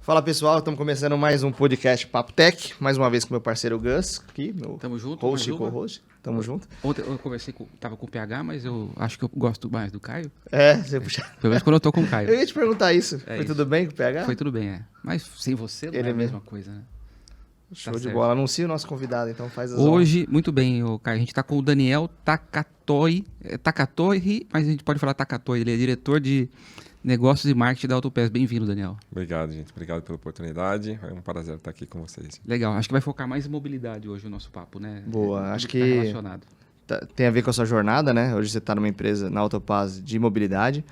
Fala pessoal, estamos começando mais um podcast Papo Tech, mais uma vez com meu parceiro Gus, aqui, meu Tamo junto, host e co-host. Tamo junto. Ontem eu tava com o PH, mas eu acho que eu gosto mais do Caio. Você puxa. Pelo menos quando eu tô com o Caio. Eu ia te perguntar isso. Foi isso. tudo bem com o PH? Foi tudo bem, é. Mas sem você não Ele é a mesmo. mesma coisa, né? Show Tá de certo. bola. Anuncia o nosso convidado, então faz as Hoje, muito bem, Caio. A gente tá com o Daniel Takatoy, mas a gente pode falar Takatoy. Ele é diretor de negócios e marketing da Autopass. Bem-vindo, Daniel. Obrigado, gente. Obrigado pela oportunidade. É um prazer estar aqui com vocês. Legal. Acho que vai focar mais em mobilidade hoje o nosso papo, né? Boa. Acho que tá relacionado. Tem a ver com a sua jornada, né? Hoje você está numa empresa na Autopass de mobilidade.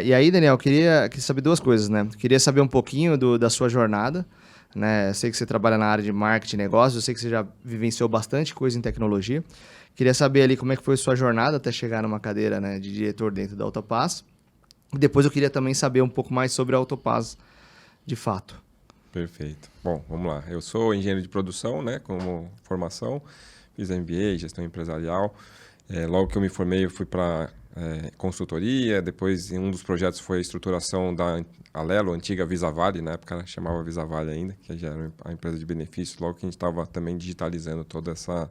E aí, Daniel, eu queria saber duas coisas, né? Queria saber um pouquinho da sua jornada, né? Eu sei que você trabalha na área de marketing e negócios, eu sei que você já vivenciou bastante coisa em tecnologia. Queria saber ali como é que foi a sua jornada até chegar numa cadeira, né, de diretor dentro da Autopass. E depois eu queria também saber um pouco mais sobre a Autopass de fato. Perfeito. Bom, vamos lá. Eu sou engenheiro de produção, né, como formação. Fiz MBA, gestão empresarial. Logo que eu me formei, eu fui para consultoria. Depois, um dos projetos foi a estruturação da Alelo, antiga Visavale, na época chamava Visavale ainda, que já era a empresa de benefícios. Logo que a gente estava também digitalizando toda essa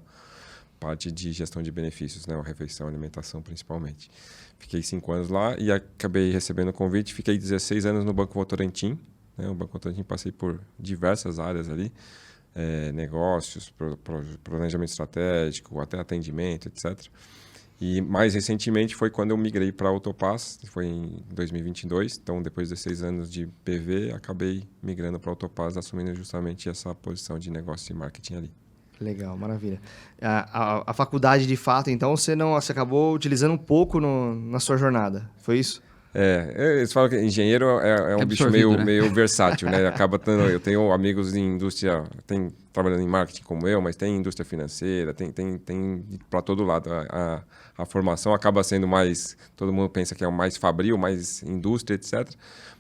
parte de gestão de benefícios, né, a refeição, alimentação principalmente. Fiquei 5 anos lá e acabei recebendo o convite. Fiquei 16 anos no Banco Votorantim. O Banco Votorantim passei por diversas áreas ali. Negócios, planejamento estratégico, até atendimento, etc. E mais recentemente foi quando eu migrei para a Autopass, foi em 2022. Então, depois de 6 anos de PV, acabei migrando para a Autopass, assumindo justamente essa posição de negócio e marketing ali. Legal, maravilha. A faculdade, de fato, então, você acabou utilizando um pouco na sua jornada, foi isso? Eles falam que engenheiro é um bicho meio versátil, né? Eu tenho amigos em indústria, trabalhando em marketing como eu, mas tem indústria financeira, tem para todo lado. A formação acaba sendo mais, todo mundo pensa que é mais fabril, mais indústria, etc.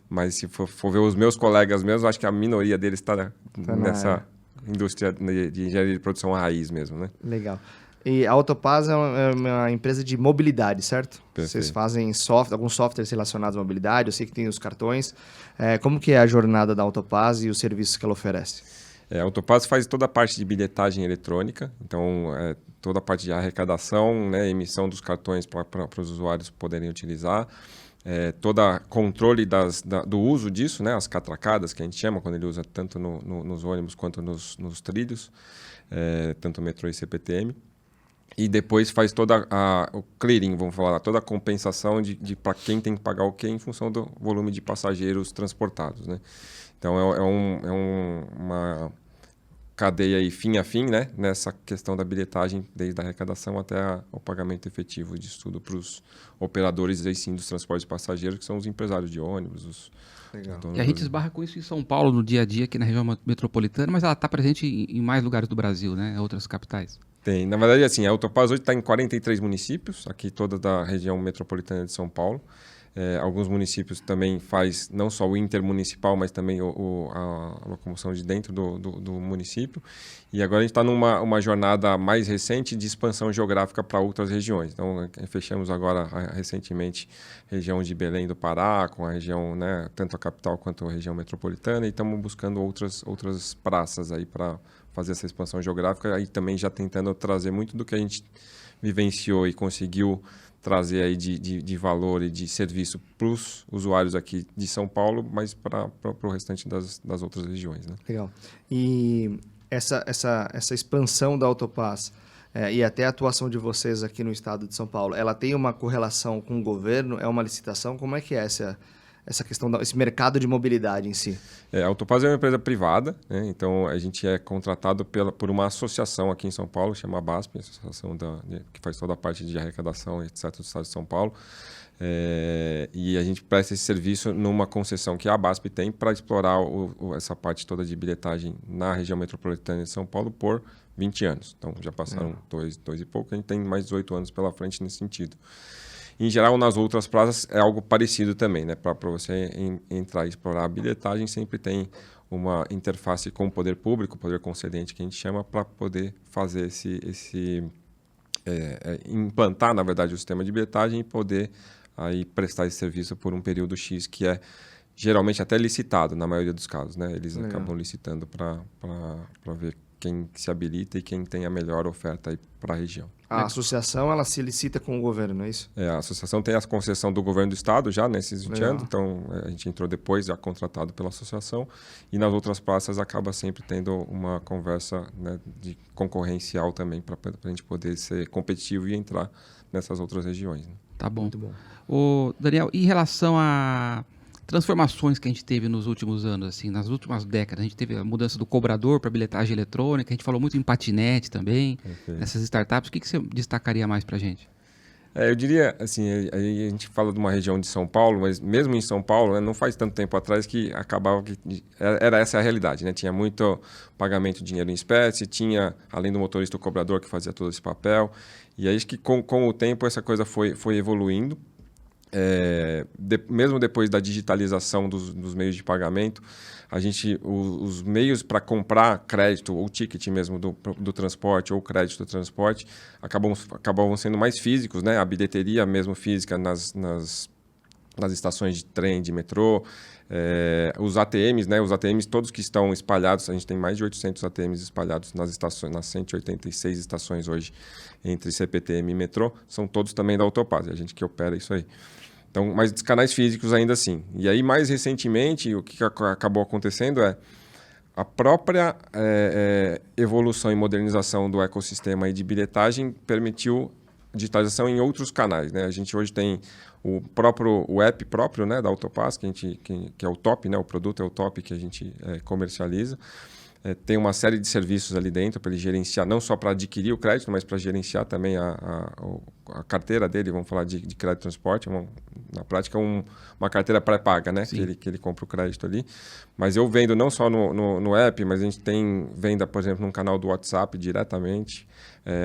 Mas se for ver os meus colegas mesmos, acho que a minoria deles está nessa indústria de engenharia de produção raiz mesmo, né? Legal. E a Autopass é uma empresa de mobilidade, certo? Perfeito. Vocês fazem alguns softwares relacionados à mobilidade, eu sei que tem os cartões. Como que é a jornada da Autopass e os serviços que ela oferece? A Autopass faz toda a parte de bilhetagem eletrônica, então toda a parte de arrecadação, né, emissão dos cartões para os usuários poderem utilizar. Toda controle do uso disso, né, as catracadas que a gente chama, quando ele usa tanto nos ônibus quanto nos trilhos, tanto metrô e CPTM. E depois faz toda o clearing, vamos falar, toda a compensação de para quem tem que pagar o quê em função do volume de passageiros transportados, né? Então uma cadeia aí fim a fim, né, nessa questão da bilhetagem, desde a arrecadação até o pagamento efetivo disso tudo para os operadores aí sim dos transportes de passageiros, que são os empresários de ônibus. Legal. E a gente esbarra com isso em São Paulo no dia a dia, aqui na região metropolitana, mas ela está presente em mais lugares do Brasil, né? Outras capitais. Tem. Na verdade, assim, a Autopass hoje está em 43 municípios, aqui toda da região metropolitana de São Paulo. Alguns municípios também faz não só o intermunicipal, mas também a locomoção de dentro do município. E agora a gente está numa jornada mais recente de expansão geográfica para outras regiões. Então, fechamos agora recentemente a região de Belém do Pará, com a região, né, tanto a capital quanto a região metropolitana, e estamos buscando outras praças aí para fazer essa expansão geográfica, aí também já tentando trazer muito do que a gente vivenciou e conseguiu trazer aí de valor e de serviço para os usuários aqui de São Paulo, mas para o restante das outras regiões, né? Legal. E essa expansão da Autopass e até a atuação de vocês aqui no estado de São Paulo, ela tem uma correlação com o governo? É uma licitação? Como é que é essa questão, esse mercado de mobilidade em si? A Autopass é uma empresa privada, né? Então a gente é contratado por uma associação aqui em São Paulo, chama BASP, associação que faz toda a parte de arrecadação, etc., do estado de São Paulo. E a gente presta esse serviço numa concessão que a BASP tem para explorar essa parte toda de bilhetagem na região metropolitana de São Paulo por 20 anos. Então já passaram dois e pouco, a gente tem mais 18 anos pela frente nesse sentido. Em geral, nas outras praças é algo parecido também, né? Para você entrar e explorar a bilhetagem, sempre tem uma interface com o poder público, o poder concedente que a gente chama, para poder fazer implantar, na verdade, o sistema de bilhetagem e poder aí prestar esse serviço por um período X, que é geralmente até licitado, na maioria dos casos, né? Eles acabam licitando para ver quem se habilita e quem tem a melhor oferta para a região. A associação, ela se licita com o governo, não é isso? A associação tem a concessão do governo do estado já nesses 20 anos, então a gente entrou depois, já contratado pela associação, e nas outras praças acaba sempre tendo uma conversa, né, de concorrencial também, para a gente poder ser competitivo e entrar nessas outras regiões. Né? Tá bom. Muito bom. Ô, Daniel, em relação a transformações que a gente teve nos últimos anos, assim, nas últimas décadas, a gente teve a mudança do cobrador para bilhetagem eletrônica, a gente falou muito em patinete também, nessas startups. O que você destacaria mais para a gente? Eu diria, assim, aí a gente fala de uma região de São Paulo, mas mesmo em São Paulo, né, não faz tanto tempo atrás que acabava que era essa a realidade, né? Tinha muito pagamento de dinheiro em espécie, tinha, além do motorista, o cobrador que fazia todo esse papel. E aí acho que com o tempo essa coisa foi evoluindo. Mesmo depois da digitalização dos meios de pagamento, os meios para comprar crédito ou ticket mesmo do transporte ou crédito do transporte acabavam sendo mais físicos, né? A bilheteria mesmo física nas estações de trem, de metrô, os ATMs, né? Os ATMs todos que estão espalhados, a gente tem mais de 800 ATMs espalhados nas estações, nas 186 estações hoje entre CPTM e metrô, são todos também da Autopass, a gente que opera isso aí. Então, mas os canais físicos ainda assim. E aí, mais recentemente, o que acabou acontecendo é a própria evolução e modernização do ecossistema de bilhetagem permitiu digitalização em outros canais, né? A gente hoje tem o app próprio, né, da Autopass, que é o top, né? O produto é o top que a gente comercializa. Tem uma série de serviços ali dentro para ele gerenciar, não só para adquirir o crédito, mas para gerenciar também a carteira dele, vamos falar de crédito e transporte, na prática uma carteira pré-paga, né? Que ele compra o crédito ali. Mas eu vendo não só no app, mas a gente tem venda, por exemplo, num canal do WhatsApp diretamente.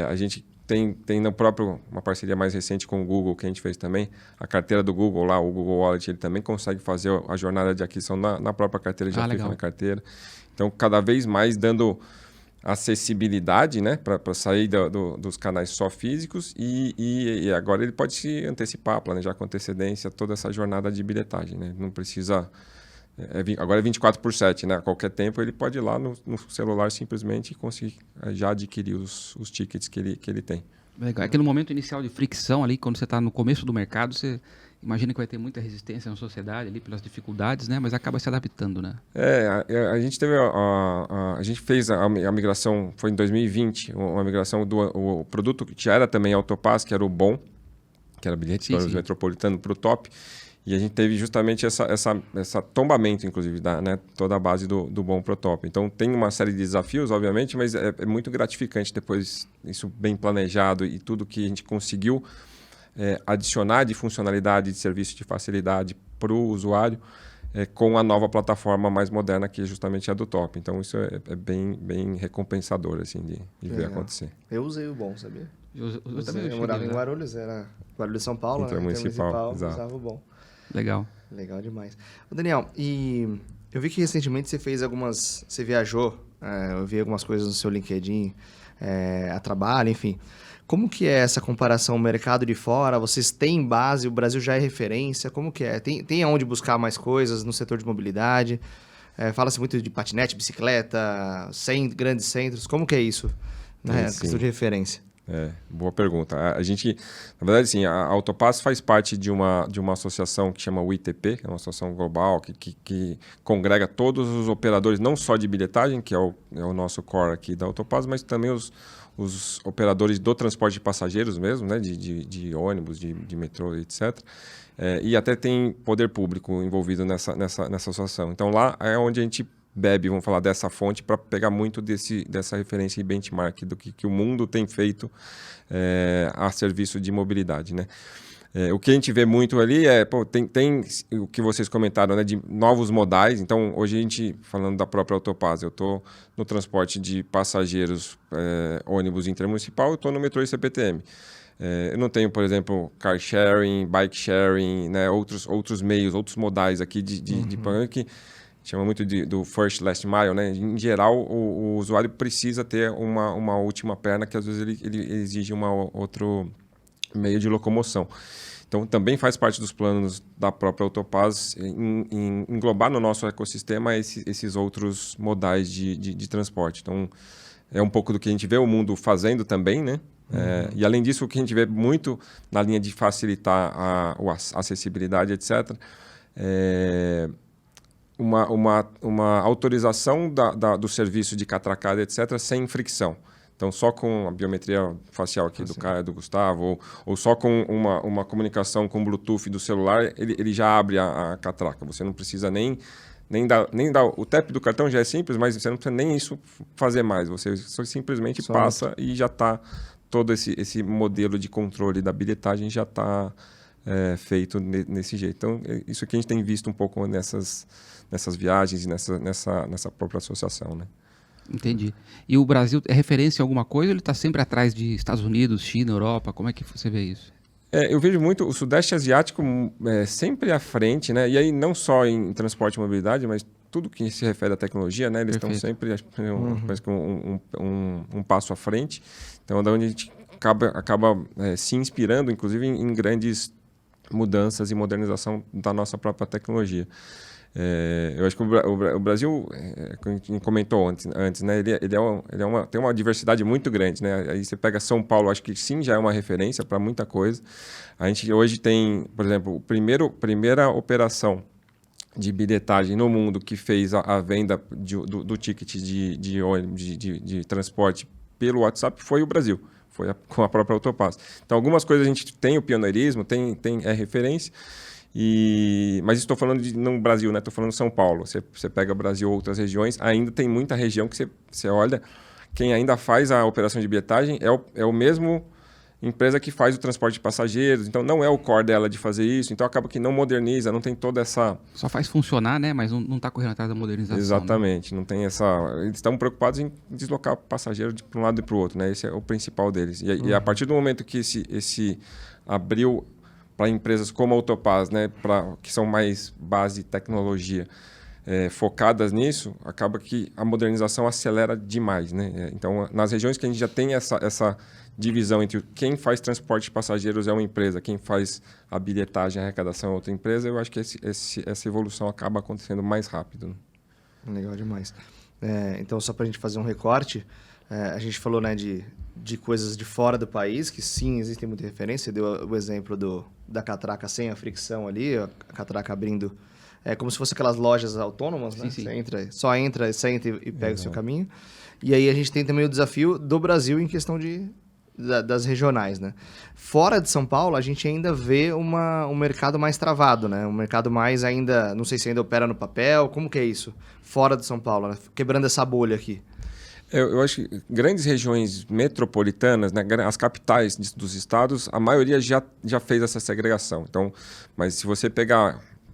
A gente tem no próprio, uma parceria mais recente com o Google, que a gente fez também, a carteira do Google lá, o Google Wallet, ele também consegue fazer a jornada de aquisição na própria carteira, já fica na carteira. Então, cada vez mais dando acessibilidade, né, para sair dos canais só físicos e agora ele pode se antecipar, planejar com antecedência toda essa jornada de bilhetagem. Né? Não precisa... agora é 24/7, né? A qualquer tempo ele pode ir lá no celular simplesmente e conseguir já adquirir os tickets que ele tem. Legal. Aquele momento inicial de fricção ali, quando você está no começo do mercado, você imagina que vai ter muita resistência na sociedade ali pelas dificuldades, né? Mas acaba se adaptando, né? A gente teve a gente fez a migração, foi em 2020, uma migração o produto que já era também Autopass, que era o Bom, que era bilhete metropolitano para o Top. E a gente teve justamente essa tombamento, inclusive, né, toda a base do Bom pro Top. Então, tem uma série de desafios, obviamente, mas é muito gratificante depois, isso bem planejado e tudo que a gente conseguiu adicionar de funcionalidade, de serviço, de facilidade para o usuário com a nova plataforma mais moderna, que justamente é a do Top. Então, isso é bem recompensador assim, de ver acontecer. Eu usei o Bom, sabia? Eu também morava em Guarulhos, era Guarulhos, São Paulo, Intermunicipal, usava o Bom. Legal. Legal demais. Daniel, e eu vi que recentemente você fez você viajou, eu vi algumas coisas no seu LinkedIn, a trabalho, enfim. Como que é essa comparação mercado de fora? Vocês têm base, o Brasil já é referência, como que é? Tem aonde buscar mais coisas no setor de mobilidade? Fala-se muito de patinete, bicicleta, grandes centros, como que é isso, né? Questão de referência. Boa pergunta. A gente, na verdade, sim, a Autopass faz parte de uma associação que chama o ITP, que é uma associação global que congrega todos os operadores, não só de bilhetagem, que é o nosso core aqui da Autopass, mas também os operadores do transporte de passageiros mesmo, né, de ônibus, de metrô, etc. E até tem poder público envolvido nessa associação. Então, lá é onde a gente bebe, vamos falar dessa fonte, para pegar muito dessa referência e benchmark do que o mundo tem feito a serviço de mobilidade, né? O que a gente vê muito ali tem o que vocês comentaram, né, de novos modais. Então, hoje a gente, falando da própria Autopass, eu estou no transporte de passageiros ônibus intermunicipal, eu estou no metrô e CPTM. Eu não tenho, por exemplo, car sharing, bike sharing, né, outros meios, outros modais aqui de pagamento que chama muito do first last mile, né? Em geral, o usuário precisa ter uma última perna que às vezes ele exige outro meio de locomoção. Então, também faz parte dos planos da própria Autopaz englobar no nosso ecossistema esses outros modais de transporte. Então, é um pouco do que a gente vê o mundo fazendo também, né? E, além disso, o que a gente vê muito na linha de facilitar a acessibilidade, etc., uma autorização do serviço de catracada, etc., sem fricção. Então, só com a biometria facial aqui do Caio, do Gustavo, ou só com uma comunicação com Bluetooth do celular, ele já abre a catraca. Você não precisa nem dar... O tap do cartão já é simples, mas você não precisa nem isso fazer mais. Você só simplesmente passa e já está... Todo esse modelo de controle da bilhetagem já está feito nesse jeito. Então, isso que a gente tem visto um pouco nessas viagens e nessa própria associação, né? Entendi. E o Brasil é referência em alguma coisa ou ele está sempre atrás de Estados Unidos, China, Europa? Como é que você vê isso? Eu vejo muito o Sudeste Asiático sempre à frente, né? E aí não só em transporte e mobilidade, mas tudo que se refere à tecnologia, né? Eles estão sempre parece que um passo à frente. Então, é da onde a gente acaba se inspirando, inclusive, em grandes mudanças e modernização da nossa própria tecnologia. Eu acho que o Brasil, como a gente comentou antes, né? Tem uma diversidade muito grande, né? Aí você pega São Paulo, acho que sim, já é uma referência para muita coisa. A gente hoje tem, por exemplo, primeira operação de bilhetagem no mundo que fez a venda do ticket de transporte pelo WhatsApp foi o Brasil. Foi com a própria Autopaz. Então, algumas coisas a gente tem o pioneirismo, é referência. Mas estou falando não Brasil, né? Estou falando São Paulo. Você pega Brasil ou outras regiões, ainda tem muita região que você olha, quem ainda faz a operação de bilhetagem é o mesmo empresa que faz o transporte de passageiros. Então, não é o core dela de fazer isso. Então, acaba que não moderniza, não tem toda essa... Só faz funcionar, né? Mas não está correndo atrás da modernização. Exatamente. Né? Não tem essa... Eles estão preocupados em deslocar passageiro para um lado e para o outro, né? Esse é o principal deles. E a partir do momento que esse abriu para empresas como a Autopaz, né? Que são mais base tecnologia, focadas nisso, acaba que a modernização acelera demais, né? Então, nas regiões que a gente já tem essa divisão entre quem faz transporte de passageiros é uma empresa, quem faz a bilhetagem, a arrecadação é outra empresa, eu acho que essa evolução acaba acontecendo mais rápido. Né? Legal demais. Então, só para a gente fazer um recorte, a gente falou, né, de coisas de fora do país, que sim, existem muita referência. Você deu o exemplo da catraca sem a fricção ali, a catraca abrindo... como se fosse aquelas lojas autônomas, né? Sim. Você entra, senta e pega o seu caminho. E aí a gente tem também o desafio do Brasil em questão das regionais, né? Fora de São Paulo, a gente ainda vê um mercado mais travado, né? Um mercado mais ainda... Não sei se ainda opera no papel. Como que é isso? Fora de São Paulo, né? Quebrando essa bolha aqui. Eu acho que grandes regiões metropolitanas, né, as capitais dos estados, a maioria já fez essa segregação. Então, mas se você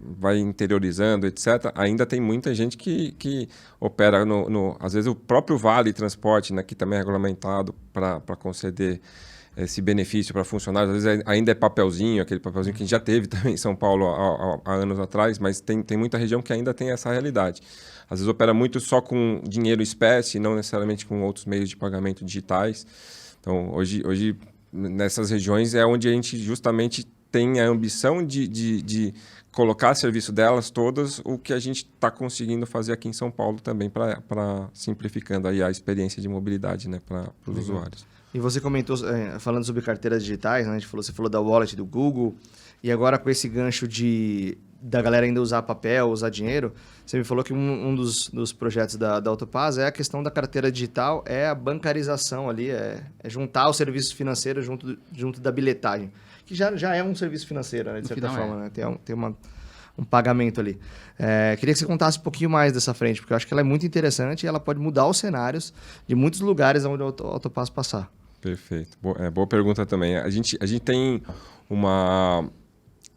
vai interiorizando, etc., ainda tem muita gente que opera às vezes o próprio Vale Transporte, né, que também é regulamentado para conceder esse benefício para funcionários. Às vezes ainda é papelzinho, aquele papelzinho que a gente já teve também em São Paulo há anos atrás, mas tem muita região que ainda tem essa realidade. Às vezes opera muito só com dinheiro espécie, não necessariamente com outros meios de pagamento digitais. Então, hoje nessas regiões é onde a gente justamente tem a ambição de colocar a serviço delas todas o que a gente está conseguindo fazer aqui em São Paulo também para simplificando aí a experiência de mobilidade, né, para os usuários. E você comentou, falando sobre carteiras digitais, né? Você falou da wallet do Google, e agora com esse gancho da galera ainda usar papel, usar dinheiro, você me falou que um dos projetos da Autopaz é a questão da carteira digital, é a bancarização ali, é juntar o serviço financeiro junto da bilhetagem, que já é um serviço financeiro, né, de certa forma, né? Tem um pagamento ali. Queria que você contasse um pouquinho mais dessa frente, porque eu acho que ela é muito interessante e ela pode mudar os cenários de muitos lugares onde o Autopaz passar. Perfeito. Boa pergunta também. A gente tem uma...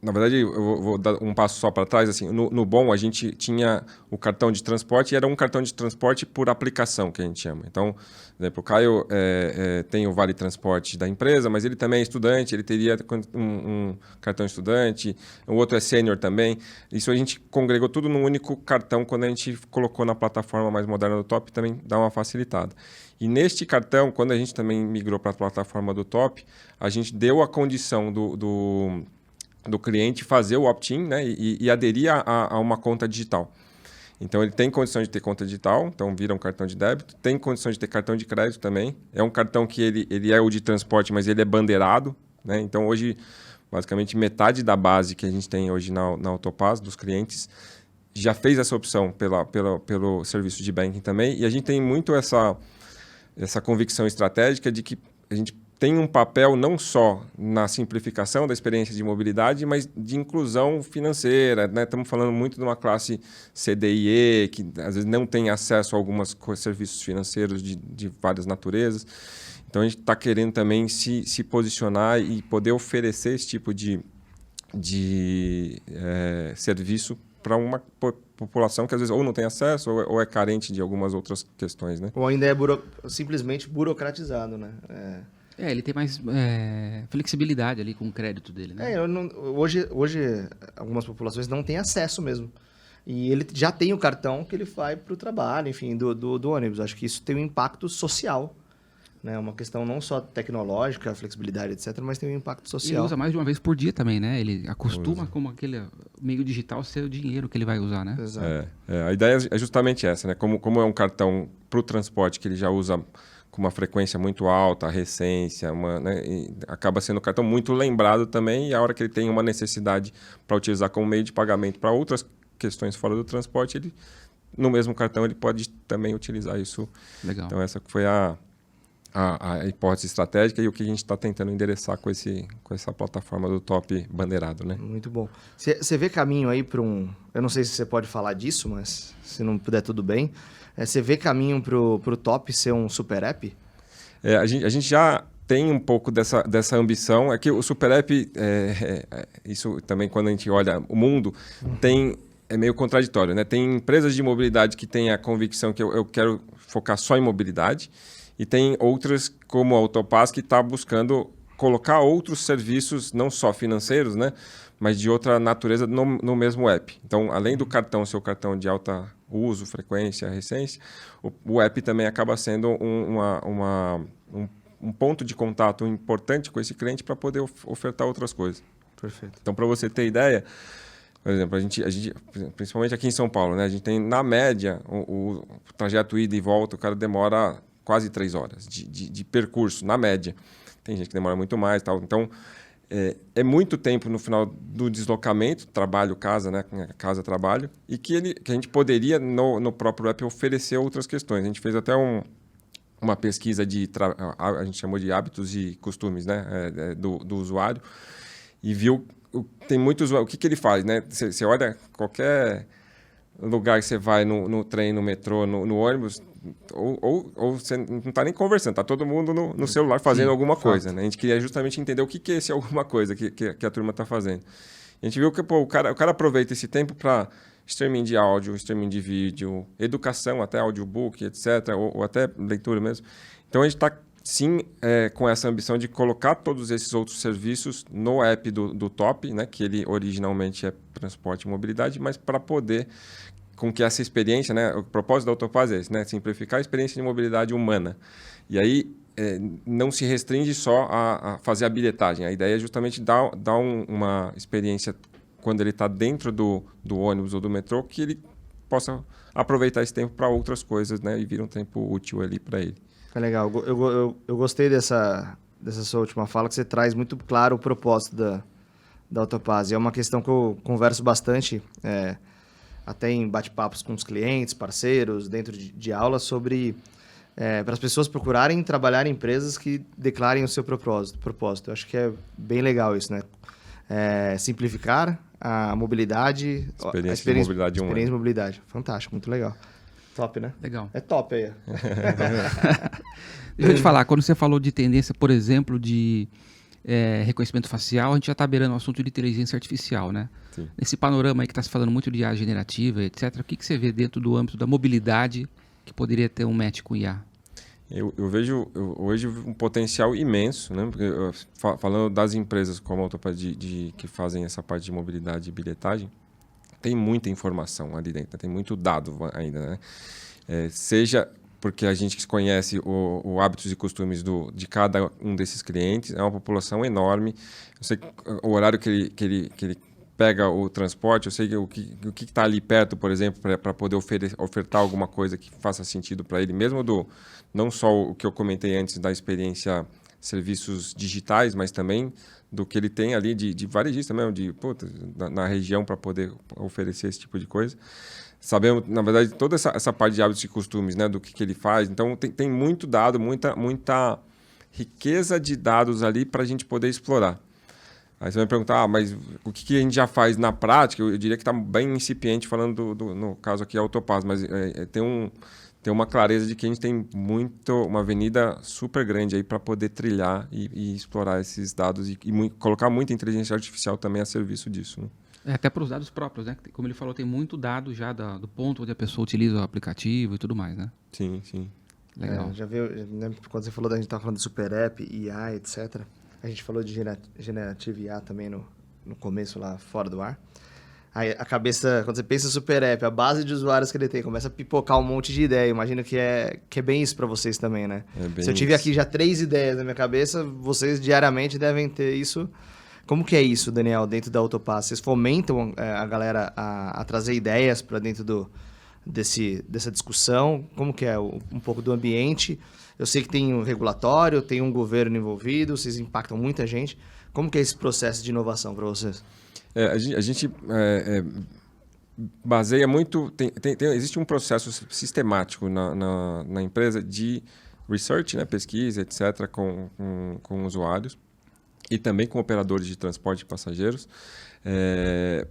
Na verdade, eu vou dar um passo só para trás. Assim, no Bom, a gente tinha o cartão de transporte e era um cartão de transporte por aplicação, que a gente chama. Então, por exemplo, o Caio tem o Vale Transporte da empresa, mas ele também é estudante, ele teria um cartão estudante, o outro é sênior também. Isso a gente congregou tudo num único cartão quando a gente colocou na plataforma mais moderna do Top, também dá uma facilitada. E neste cartão, quando a gente também migrou para a plataforma do Top, a gente deu a condição do cliente fazer o opt-in, né, e aderir a uma conta digital. Então, ele tem condição de ter conta digital, então vira um cartão de débito. Tem condição de ter cartão de crédito também. É um cartão que ele é o de transporte, mas ele é bandeirado, né? Então, hoje, basicamente, metade da base que a gente tem hoje na Autopass, dos clientes, já fez essa opção pelo serviço de banking também. E a gente tem muito essa convicção estratégica de que a gente tem um papel não só na simplificação da experiência de mobilidade, mas de inclusão financeira, né? Estamos falando muito de uma classe CDIE, que às vezes não tem acesso a alguns serviços financeiros de várias naturezas. Então, a gente está querendo também se posicionar e poder oferecer esse tipo de serviço para uma população que às vezes ou não tem acesso ou é carente de algumas outras questões, né? Ou ainda é simplesmente burocratizado, né? Ele tem mais flexibilidade ali com o crédito dele, né? Hoje, algumas populações não têm acesso mesmo. E ele já tem o cartão que ele vai para o trabalho, enfim, do ônibus. Acho que isso tem um impacto social, né? Uma questão não só tecnológica, flexibilidade, etc., mas tem um impacto social. Ele usa mais de uma vez por dia também, né? Ele acostuma como aquele meio digital ser o dinheiro que ele vai usar, né? Exato. A ideia é justamente essa, né? Como é um cartão para o transporte que ele já usa com uma frequência muito alta, a recência, né? Acaba sendo um cartão muito lembrado também, e a hora que ele tem uma necessidade para utilizar como meio de pagamento para outras questões fora do transporte, no mesmo cartão ele pode também utilizar isso. Legal. Então essa foi a hipótese estratégica e o que a gente está tentando endereçar com essa plataforma do Top bandeirado, né? Muito bom. Você vê caminho aí para um... Eu não sei se você pode falar disso, mas se não puder, tudo bem. Você vê caminho para o Top ser um super app? A gente já tem um pouco dessa ambição. É que o super app, isso também quando a gente olha o mundo, é meio contraditório, né? Tem empresas de mobilidade que têm a convicção que eu quero focar só em mobilidade, e tem outras, como a Autopass, que está buscando colocar outros serviços, não só financeiros, né, mas de outra natureza no mesmo app. Então, além do cartão ser o cartão de alta uso, frequência, recência, o app também acaba sendo um ponto de contato importante com esse cliente para poder ofertar outras coisas. Perfeito. Então, para você ter ideia, por exemplo, a gente, principalmente aqui em São Paulo, né, a gente tem, na média, o trajeto ida e volta, o cara demora quase 3 horas de percurso, na média. Tem gente que demora muito mais. Tal. Então, é muito tempo no final do deslocamento, trabalho-casa, né? Casa-trabalho, e que a gente poderia, no próprio app, oferecer outras questões. A gente fez até uma pesquisa a gente chamou de hábitos e costumes, né? Do usuário, e viu tem muito usuário. O que ele faz, né? Você olha qualquer lugar que você vai no trem, no metrô, no ônibus, ou você não está nem conversando, está todo mundo no celular fazendo alguma coisa. Né? A gente queria justamente entender o que é esse alguma coisa que a turma está fazendo. A gente viu que o cara aproveita esse tempo para streaming de áudio, streaming de vídeo, educação, até audiobook, etc., ou até leitura mesmo. Então, a gente está, sim, com essa ambição de colocar todos esses outros serviços no app do Top, né, que ele originalmente é transporte e mobilidade, mas para poder, com que essa experiência, né, o propósito da Autopass é esse, né, simplificar a experiência de mobilidade humana. E aí, não se restringe só a fazer a bilhetagem. A ideia é justamente dar uma experiência, quando ele está dentro do ônibus ou do metrô, que ele possa aproveitar esse tempo para outras coisas, né, e vir um tempo útil ali para ele. É legal. Eu gostei dessa sua última fala, que você traz muito claro o propósito da Autopass. E é uma questão que eu converso bastante, até em bate-papos com os clientes, parceiros, dentro de aulas, sobre para as pessoas procurarem trabalhar em empresas que declarem o seu propósito. Eu acho que é bem legal isso, né? Simplificar a mobilidade, experiência de mobilidade humana. Experiência de mobilidade. Fantástico, muito legal. Top, né? Legal. É top aí. Deixa eu te falar, quando você falou de tendência, por exemplo, de reconhecimento facial, a gente já está beirando o assunto de inteligência artificial, né? Sim. Nesse panorama aí que está se falando muito de IA generativa, etc., o que você vê dentro do âmbito da mobilidade que poderia ter um match com IA? Eu vejo hoje um potencial imenso, né? Porque, falando das empresas como a Autopass que fazem essa parte de mobilidade e bilhetagem, tem muita informação ali dentro, tem muito dado ainda, né? Seja porque a gente conhece o hábitos e costumes de cada um desses clientes. É uma população enorme. Eu sei o horário que ele pega o transporte, eu sei o que está ali perto, por exemplo, para poder ofertar alguma coisa que faça sentido para ele, mesmo não só o que eu comentei antes da experiência serviços digitais, mas também do que ele tem ali de varejista mesmo, na região para poder oferecer esse tipo de coisa. Sabemos, na verdade, toda essa parte de hábitos e costumes, né, do que ele faz. Então, tem muito dado, muita riqueza de dados ali para a gente poder explorar. Aí você vai me perguntar, mas o que a gente já faz na prática? Eu diria que está bem incipiente falando no caso aqui, Autopass, mas tem uma clareza de que a gente tem uma avenida super grande aí para poder trilhar e explorar esses dados e colocar muita inteligência artificial também a serviço disso, né? Até para os dados próprios, né? Como ele falou, tem muito dado já do ponto onde a pessoa utiliza o aplicativo e tudo mais, né? Sim, sim. Legal. Já viu, né, quando você falou da gente estava falando de Super App, IA, etc. A gente falou de Generative IA também no começo, lá fora do ar. Aí a cabeça, quando você pensa em Super App, a base de usuários que ele tem, começa a pipocar um monte de ideia. Imagino que é bem isso para vocês também, né? Se eu tive aqui já 3 ideias na minha cabeça, vocês diariamente devem ter isso. Como que é isso, Daniel, dentro da Autopass? Vocês fomentam a galera a trazer ideias para dentro dessa discussão? Como que é um pouco do ambiente? Eu sei que tem um regulatório, tem um governo envolvido, vocês impactam muita gente. Como que é esse processo de inovação para vocês? A gente baseia muito... Existe um processo sistemático na empresa de research, né, pesquisa, etc., com usuários e também com operadores de transporte de passageiros,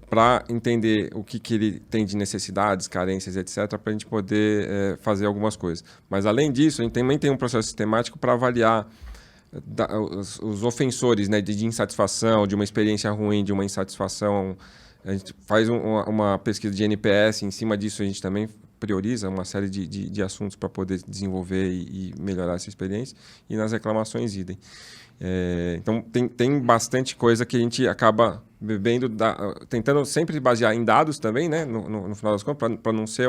para entender o que ele tem de necessidades, carências, etc., para a gente poder fazer algumas coisas. Mas, além disso, a gente também tem um processo sistemático para avaliar os ofensores, né, de insatisfação, de uma experiência ruim, de uma insatisfação. A gente faz uma pesquisa de NPS, em cima disso a gente também prioriza uma série de assuntos para poder desenvolver e melhorar essa experiência, e nas reclamações idem. Então, tem bastante coisa que a gente acaba bebendo, tentando sempre basear em dados também, né, no final das contas, para não ser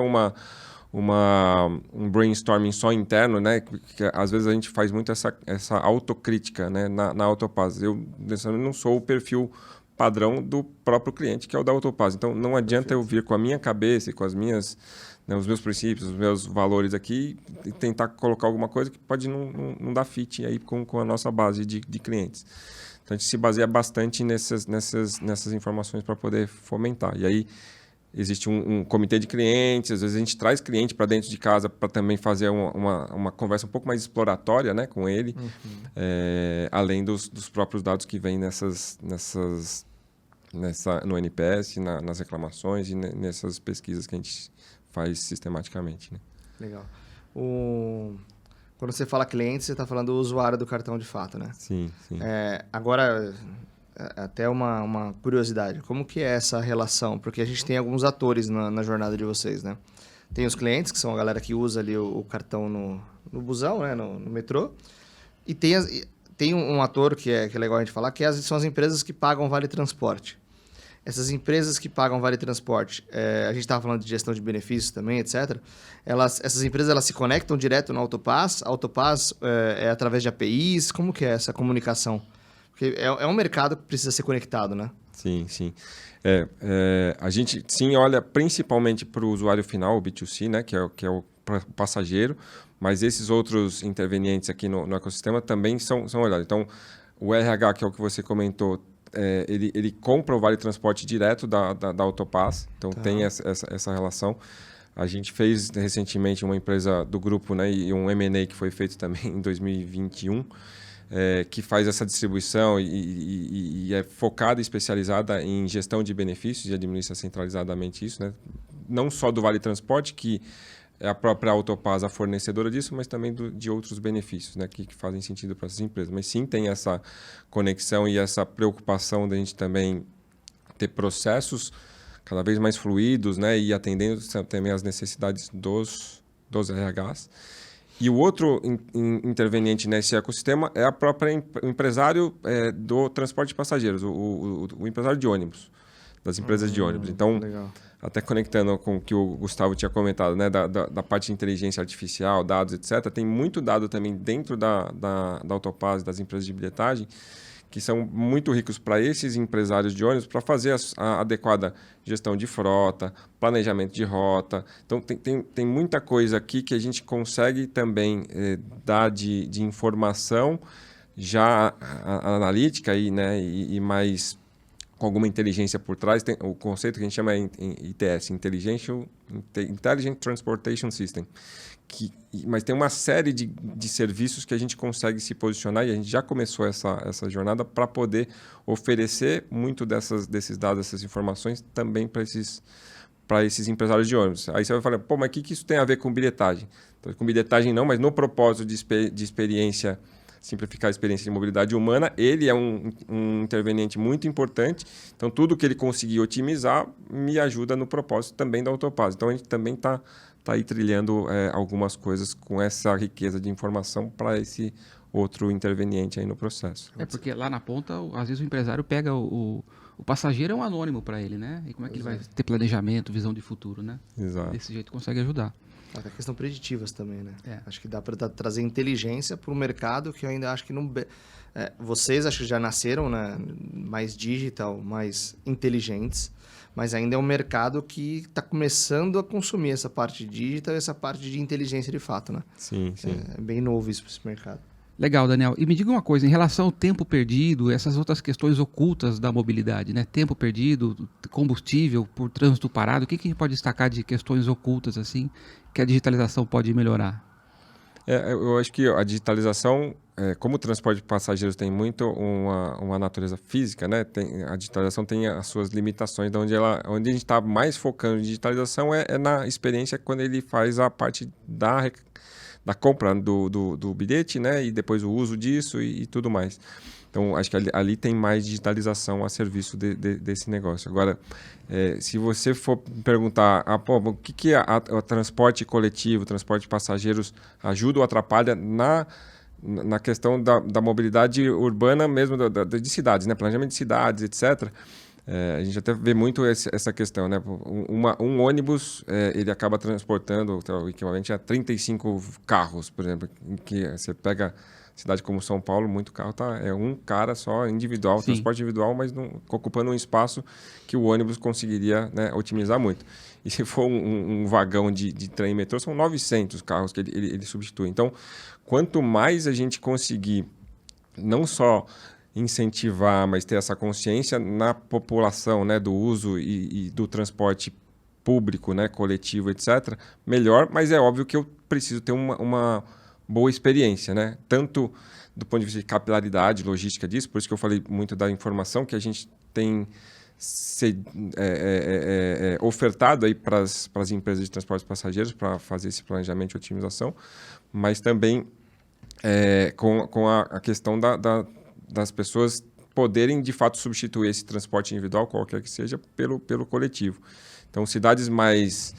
um brainstorming só interno, né? Que às vezes a gente faz muito essa autocrítica, né, na Autopass. Eu necessariamente não sou o perfil padrão do próprio cliente, que é o da Autopass. Então, não adianta eu vir com a minha cabeça e com os meus princípios, os meus valores aqui e tentar colocar alguma coisa que pode não dar fit aí com a nossa base de clientes. Então, a gente se baseia bastante nessas informações para poder fomentar. E aí, existe um comitê de clientes, às vezes a gente traz cliente para dentro de casa para também fazer uma conversa um pouco mais exploratória, né, com ele, além dos próprios dados que vêm no NPS, nas reclamações e nessas pesquisas que a gente faz sistematicamente, né? Legal. Quando você fala cliente, você está falando do usuário do cartão de fato, né? Sim, sim. Agora, até uma curiosidade, como que é essa relação? Porque a gente tem alguns atores na jornada de vocês, né? Tem os clientes, que são a galera que usa ali o cartão no busão, né? no metrô. E tem um ator que é legal a gente falar, que são as empresas que pagam vale transporte. Essas empresas que pagam vale transporte, a gente estava falando de gestão de benefícios também, etc. Essas empresas elas se conectam direto no Autopass? A Autopass é através de APIs? Como que é essa comunicação? Porque é um mercado que precisa ser conectado, né? Sim, sim. A gente, sim, olha principalmente para o usuário final, o B2C, né, que é o passageiro, mas esses outros intervenientes aqui no ecossistema também são olhados. Então, o RH, que é o que você comentou, ele compra o Vale Transporte direto da Autopass, então tem essa relação. A gente fez recentemente uma empresa do grupo, né, e um M&A que foi feito também em 2021, que faz essa distribuição e é focada e especializada em gestão de benefícios e administra centralizadamente isso, né? Não só do Vale Transporte, que é a própria Autopass a fornecedora disso, mas também de outros benefícios, né, que fazem sentido para essas empresas. Mas sim tem essa conexão e essa preocupação da gente também ter processos cada vez mais fluidos, né, e atendendo também às necessidades dos RHs. E o outro interveniente nesse ecossistema é o empresário do transporte de passageiros, o empresário de ônibus, das empresas de ônibus. Então, legal. até conectando com o que o Gustavo tinha comentado, né, da parte de inteligência artificial, dados, etc., tem muito dado também dentro da Autopass, das empresas de bilhetagem, que são muito ricos para esses empresários de ônibus para fazer a adequada gestão de frota, planejamento de rota. Então, tem muita coisa aqui que a gente consegue também dar de informação já analítica né, e mais com alguma inteligência por trás. Tem o conceito que a gente chama em ITS, Intelligent Transportation System. Mas tem uma série de serviços que a gente consegue se posicionar e a gente já começou essa jornada para poder oferecer muito desses dados, essas informações também para esses empresários de ônibus. Aí você vai falar, pô, mas o que isso tem a ver com bilhetagem? Então, com bilhetagem não, mas no propósito de experiência, simplificar a experiência de mobilidade humana, ele é um interveniente muito importante. Então, tudo que ele conseguir otimizar me ajuda no propósito também da Autopass. Então, a gente também está aí trilhando algumas coisas com essa riqueza de informação para esse outro interveniente aí no processo. Porque lá na ponta, às vezes o empresário pega o passageiro, é um anônimo para ele, né? E como é que ele vai ter planejamento, visão de futuro, né? Exato. Desse jeito consegue ajudar. A questão preditivas também, né? Acho que dá para trazer inteligência para o mercado que eu ainda acho que não... vocês acho que já nasceram, né, mais digital, mais inteligentes, mas ainda é um mercado que está começando a consumir essa parte digital e essa parte de inteligência de fato, né? Sim. É bem novo isso para esse mercado. Legal, Daniel. E me diga uma coisa, em relação ao tempo perdido, essas outras questões ocultas da mobilidade, né? Tempo perdido, combustível por trânsito parado, o que a gente pode destacar de questões ocultas assim que a digitalização pode melhorar? Eu acho que a digitalização, como o transporte de passageiros tem muito uma natureza física, né? A digitalização tem as suas limitações, onde a gente está mais focando em digitalização é na experiência quando ele faz a parte da compra do bilhete, né? E depois o uso disso e tudo mais. Então, acho que ali tem mais digitalização a serviço desse negócio. Agora, se você for perguntar, o que o transporte coletivo, o transporte de passageiros ajuda ou atrapalha na questão da mobilidade urbana mesmo, de cidades, né? Planejamento de cidades, etc., a gente até vê muito essa questão, né? Um ônibus, ele acaba transportando o equivalente a 35 carros, por exemplo, em que você pega cidade como São Paulo, muito carro é um cara só, individual, Sim. Transporte individual, mas ocupando um espaço que o ônibus conseguiria, né, otimizar muito. E se for um vagão de trem e metrô, são 900 carros que ele substitui. Então, quanto mais a gente conseguir não só incentivar, mas ter essa consciência na população, né, do uso e do transporte público, né, coletivo, etc., melhor, mas é óbvio que eu preciso ter uma boa experiência, né? Tanto do ponto de vista de capilaridade, logística disso, por isso que eu falei muito da informação que a gente tem ofertado aí para as empresas de transporte de passageiros para fazer esse planejamento e otimização, mas também com a questão das pessoas poderem, de fato, substituir esse transporte individual, qualquer que seja, pelo coletivo. Então, cidades mais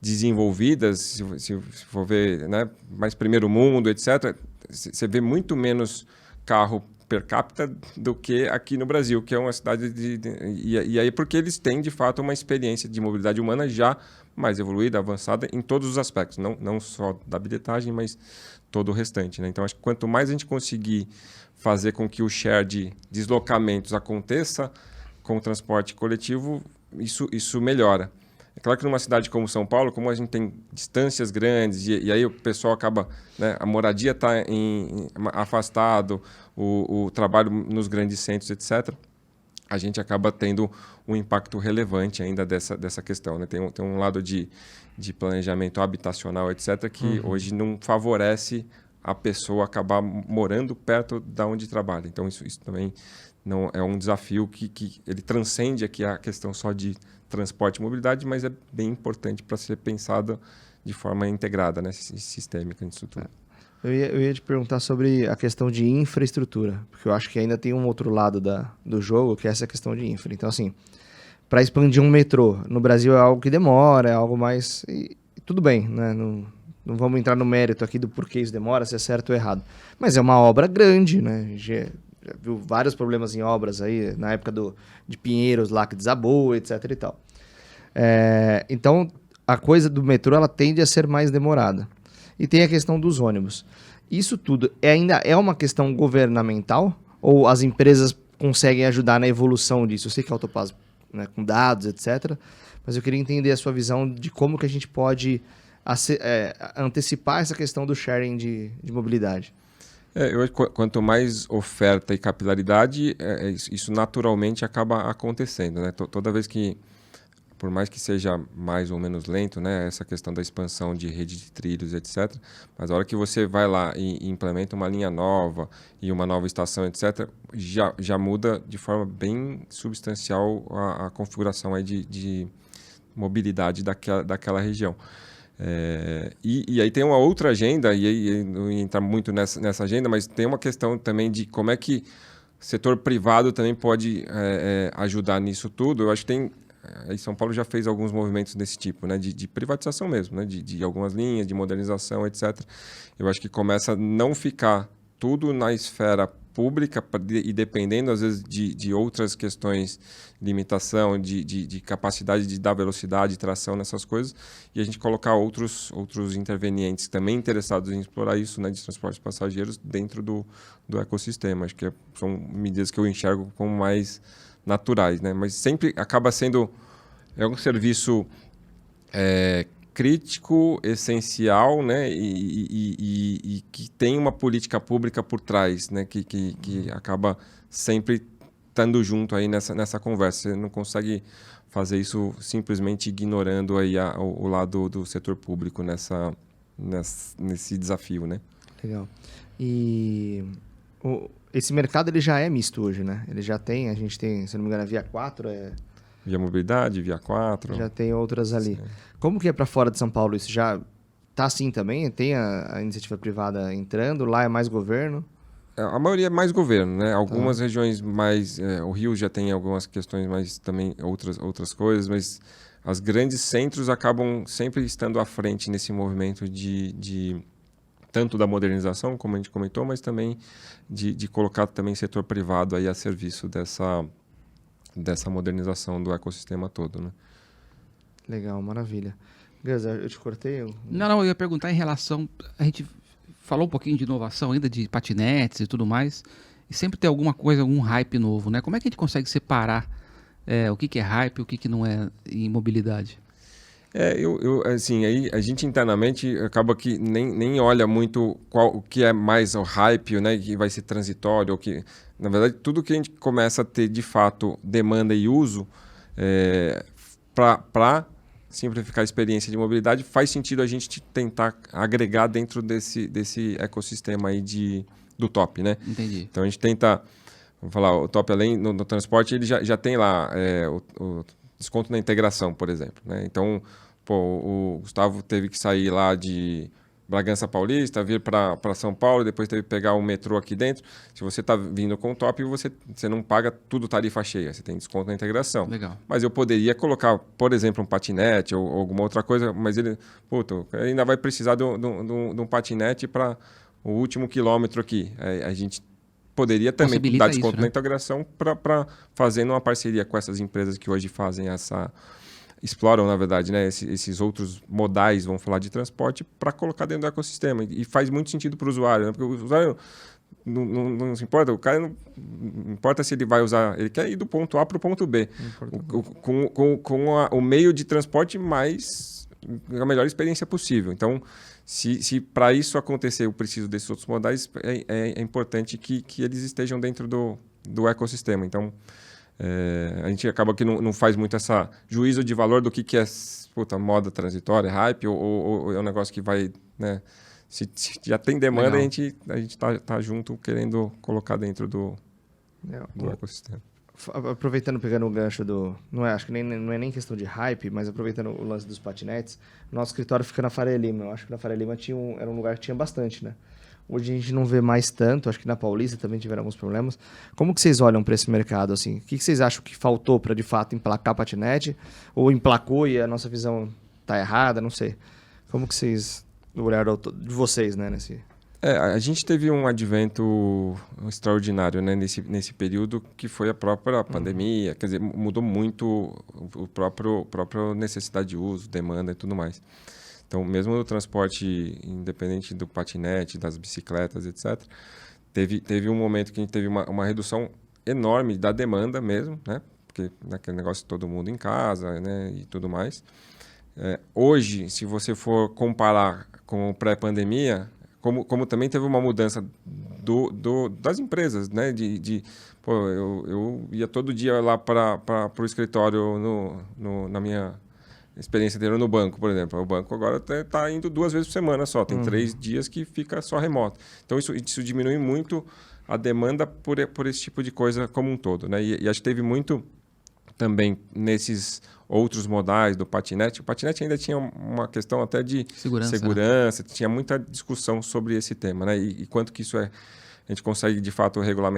desenvolvidas, se for ver, né, mais primeiro mundo, etc., você vê muito menos carro per capita do que aqui no Brasil, que é uma cidade e aí porque eles têm, de fato, uma experiência de mobilidade humana já mais evoluída, avançada em todos os aspectos, não só da bilhetagem, mas todo o restante, né? Então, acho que quanto mais a gente conseguir fazer com que o share de deslocamentos aconteça com o transporte coletivo, isso melhora. É claro que numa cidade como São Paulo, como a gente tem distâncias grandes e aí o pessoal acaba, né, a moradia está afastado, o trabalho nos grandes centros, etc., a gente acaba tendo um impacto relevante ainda dessa questão, né? Tem um lado de planejamento habitacional, etc., que hoje não favorece a pessoa acabar morando perto da onde trabalha. Então, isso também não é um desafio que ele transcende aqui a questão só de transporte e mobilidade, mas é bem importante para ser pensado de forma integrada, né, sistêmica nisso tudo. Eu ia te perguntar sobre a questão de infraestrutura, porque eu acho que ainda tem um outro lado do jogo, que é essa questão de infra. Então, assim, para expandir um metrô no Brasil é algo que demora, é algo mais... E tudo bem, né? Não vamos entrar no mérito aqui do porquê isso demora, se é certo ou errado. Mas é uma obra grande, né? Já viu vários problemas em obras aí, na época de Pinheiros lá que desabou, etc e tal. Então, a coisa do metrô ela tende a ser mais demorada. E tem a questão dos ônibus. Isso tudo ainda é uma questão governamental? Ou as empresas conseguem ajudar na evolução disso? Eu sei que a Autopass, né, com dados, etc., mas eu queria entender a sua visão de como que a gente pode antecipar essa questão do sharing de mobilidade. Quanto mais oferta e capilaridade, isso naturalmente acaba acontecendo, né? Toda vez que, por mais que seja mais ou menos lento, né, essa questão da expansão de rede de trilhos, etc., mas a hora que você vai lá e implementa uma linha nova e uma nova estação, etc., já muda de forma bem substancial a configuração aí de mobilidade daquela região. E aí tem uma outra agenda, e aí não entra muito nessa agenda, mas tem uma questão também de como é que o setor privado também pode ajudar nisso tudo. Eu acho que tem... Aí São Paulo já fez alguns movimentos desse tipo, né, de privatização mesmo, né, de algumas linhas, de modernização, etc. Eu acho que começa a não ficar tudo na esfera pública e dependendo, às vezes, de outras questões, limitação, de capacidade de dar velocidade, tração nessas coisas, e a gente colocar outros intervenientes também interessados em explorar isso, né, de transporte de passageiros dentro do ecossistema. Acho que são medidas que eu enxergo como mais naturais, né? Mas sempre acaba sendo um serviço crítico, essencial, né? E que tem uma política pública por trás, né? Que acaba sempre estando junto aí nessa conversa. Você não consegue fazer isso simplesmente ignorando aí o lado do setor público nesse desafio, né? Legal. E esse mercado ele já é misto hoje, né? Ele já tem, a gente tem, se não me engano, a Via 4, Via Mobilidade, Via 4. Já tem outras ali. Sim. Como que é para fora de São Paulo isso? Já tá assim também? Tem a iniciativa privada entrando? Lá é mais governo? A maioria é mais governo, né? Algumas regiões mais... o Rio já tem algumas questões, mas também outras coisas, mas os grandes centros acabam sempre estando à frente nesse movimento de tanto da modernização, como a gente comentou, mas também de colocar também setor privado aí a serviço dessa modernização do ecossistema todo, né? Legal, maravilha. Gus, eu te cortei? Não, eu ia perguntar em relação... A gente falou um pouquinho de inovação ainda, de patinetes e tudo mais, e sempre tem alguma coisa, algum hype novo, né? Como é que a gente consegue separar o que é hype e o que não é em mobilidade? Assim, aí a gente internamente acaba que nem olha muito o que é mais o hype, né, que vai ser transitório, ou que, na verdade, tudo que a gente começa a ter de fato demanda e uso para simplificar a experiência de mobilidade, faz sentido a gente tentar agregar dentro desse ecossistema aí do top, né? Entendi. Então a gente tenta, vamos falar, o top além no transporte, ele já tem lá o desconto na integração, por exemplo, né? Então, o Gustavo teve que sair lá de Bragança Paulista, vir para São Paulo, depois teve que pegar o metrô aqui dentro. Se você está vindo com o top, você não paga tudo tarifa cheia, você tem desconto na integração. Legal. Mas eu poderia colocar, por exemplo, um patinete ou alguma outra coisa, mas ele ainda vai precisar de um patinete para o último quilômetro aqui. A gente poderia também dar desconto isso, né? na integração para fazendo uma parceria com essas empresas que hoje fazem exploram, na verdade, né, esses outros modais, vamos falar, de transporte, para colocar dentro do ecossistema. E faz muito sentido para o usuário, né? Porque o usuário não se importa, o cara não importa se ele vai usar, ele quer ir do ponto A para o ponto B. Com o meio de transporte mais a melhor experiência possível. Então, se para isso acontecer eu preciso desses outros modais, é importante que eles estejam dentro do ecossistema. Então, a gente acaba que não faz muito essa juízo de valor do que é moda transitória, hype, ou é um negócio que vai, né? Se já tem demanda, a gente tá junto querendo colocar dentro do ecossistema. Aproveitando, pegando o gancho acho que não é nem questão de hype, mas aproveitando o lance dos patinetes, nosso escritório fica na Faria Lima. Eu acho que na Faria Lima era um lugar que tinha bastante, né? Hoje a gente não vê mais tanto, acho que na Paulista também tiveram alguns problemas. Como que vocês olham para esse mercado? Assim? O que vocês acham que faltou para, de fato, emplacar patinete? Ou emplacou e a nossa visão está errada? Não sei. Como que vocês, no olhar de vocês, né? A gente teve um advento extraordinário, né, nesse período, que foi a própria pandemia. Quer dizer, mudou muito a própria necessidade de uso, demanda e tudo mais. Então, mesmo no transporte, independente do patinete, das bicicletas, etc., teve um momento que a gente teve uma redução enorme da demanda mesmo, né? Porque naquele negócio de todo mundo em casa, né, e tudo mais. Hoje, se você for comparar com o pré-pandemia, como também teve uma mudança das empresas, né? Pô, eu ia todo dia lá para o escritório na minha experiência anterior no banco, por exemplo. O banco agora está indo 2 vezes por semana só. Tem 3 dias que fica só remoto. Então, isso diminui muito a demanda por esse tipo de coisa como um todo, né? E acho que teve muito também nesses outros modais do patinete. O patinete ainda tinha uma questão até de segurança, tinha muita discussão sobre esse tema, né? E quanto que isso a gente consegue de fato regular,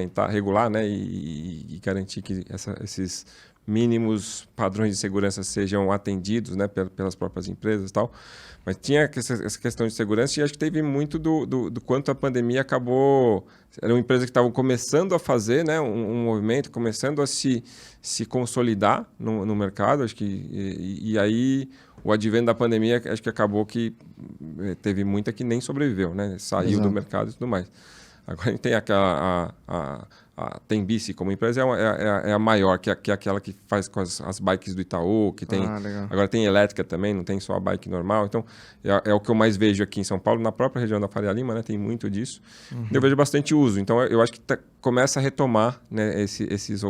né? E garantir que esses mínimos padrões de segurança sejam atendidos, né, pelas próprias empresas e tal. Mas tinha essa questão de segurança e acho que teve muito do quanto a pandemia acabou... Era uma empresa que estava começando a fazer, né, um movimento, começando a se consolidar no mercado. Acho que, e aí o advento da pandemia, acho que acabou que teve muita que nem sobreviveu, né? Saiu do mercado e tudo mais. Agora a gente tem a Tembici como empresa, é a maior, que é aquela que faz com as bikes do Itaú, que tem... Agora tem elétrica também, não tem só a bike normal. Então, é o que eu mais vejo aqui em São Paulo, na própria região da Faria Lima, né? Tem muito disso. Eu vejo bastante uso. Então, eu acho que começa a retomar, né, essas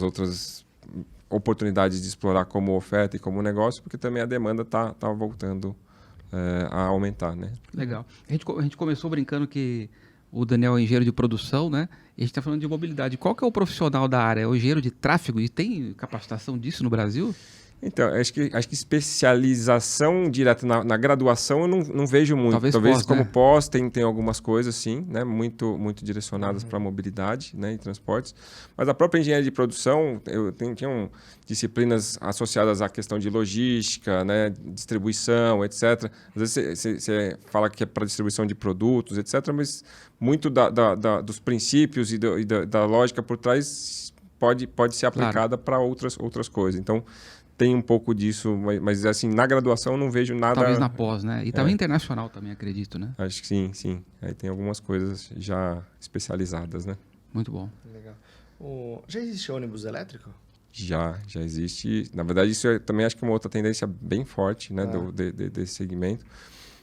outras oportunidades de explorar como oferta e como negócio, porque também a demanda está voltando a aumentar, né? Legal. A gente começou brincando que o Daniel é engenheiro de produção, né? E a gente está falando de mobilidade. Qual que é o profissional da área? É o engenheiro de tráfego? E tem capacitação disso no Brasil? Então, acho que especialização direta na graduação eu não vejo muito. Talvez pós, como né? pós tem algumas coisas, sim, né? Muito direcionadas para mobilidade, né? E transportes. Mas a própria engenharia de produção, tinham disciplinas associadas à questão de logística, né? Distribuição, etc. Às vezes você fala que é para distribuição de produtos, etc. Mas muito dos princípios e da lógica por trás pode ser aplicada para outras coisas. Então, tem um pouco disso, mas assim, na graduação eu não vejo nada... Talvez na pós, né? E talvez internacional também, acredito, né? Acho que sim. Aí tem algumas coisas já especializadas, né? Muito bom. Legal. Já existe ônibus elétrico? Já existe. Na verdade, isso também acho que é uma outra tendência bem forte, né, desse segmento.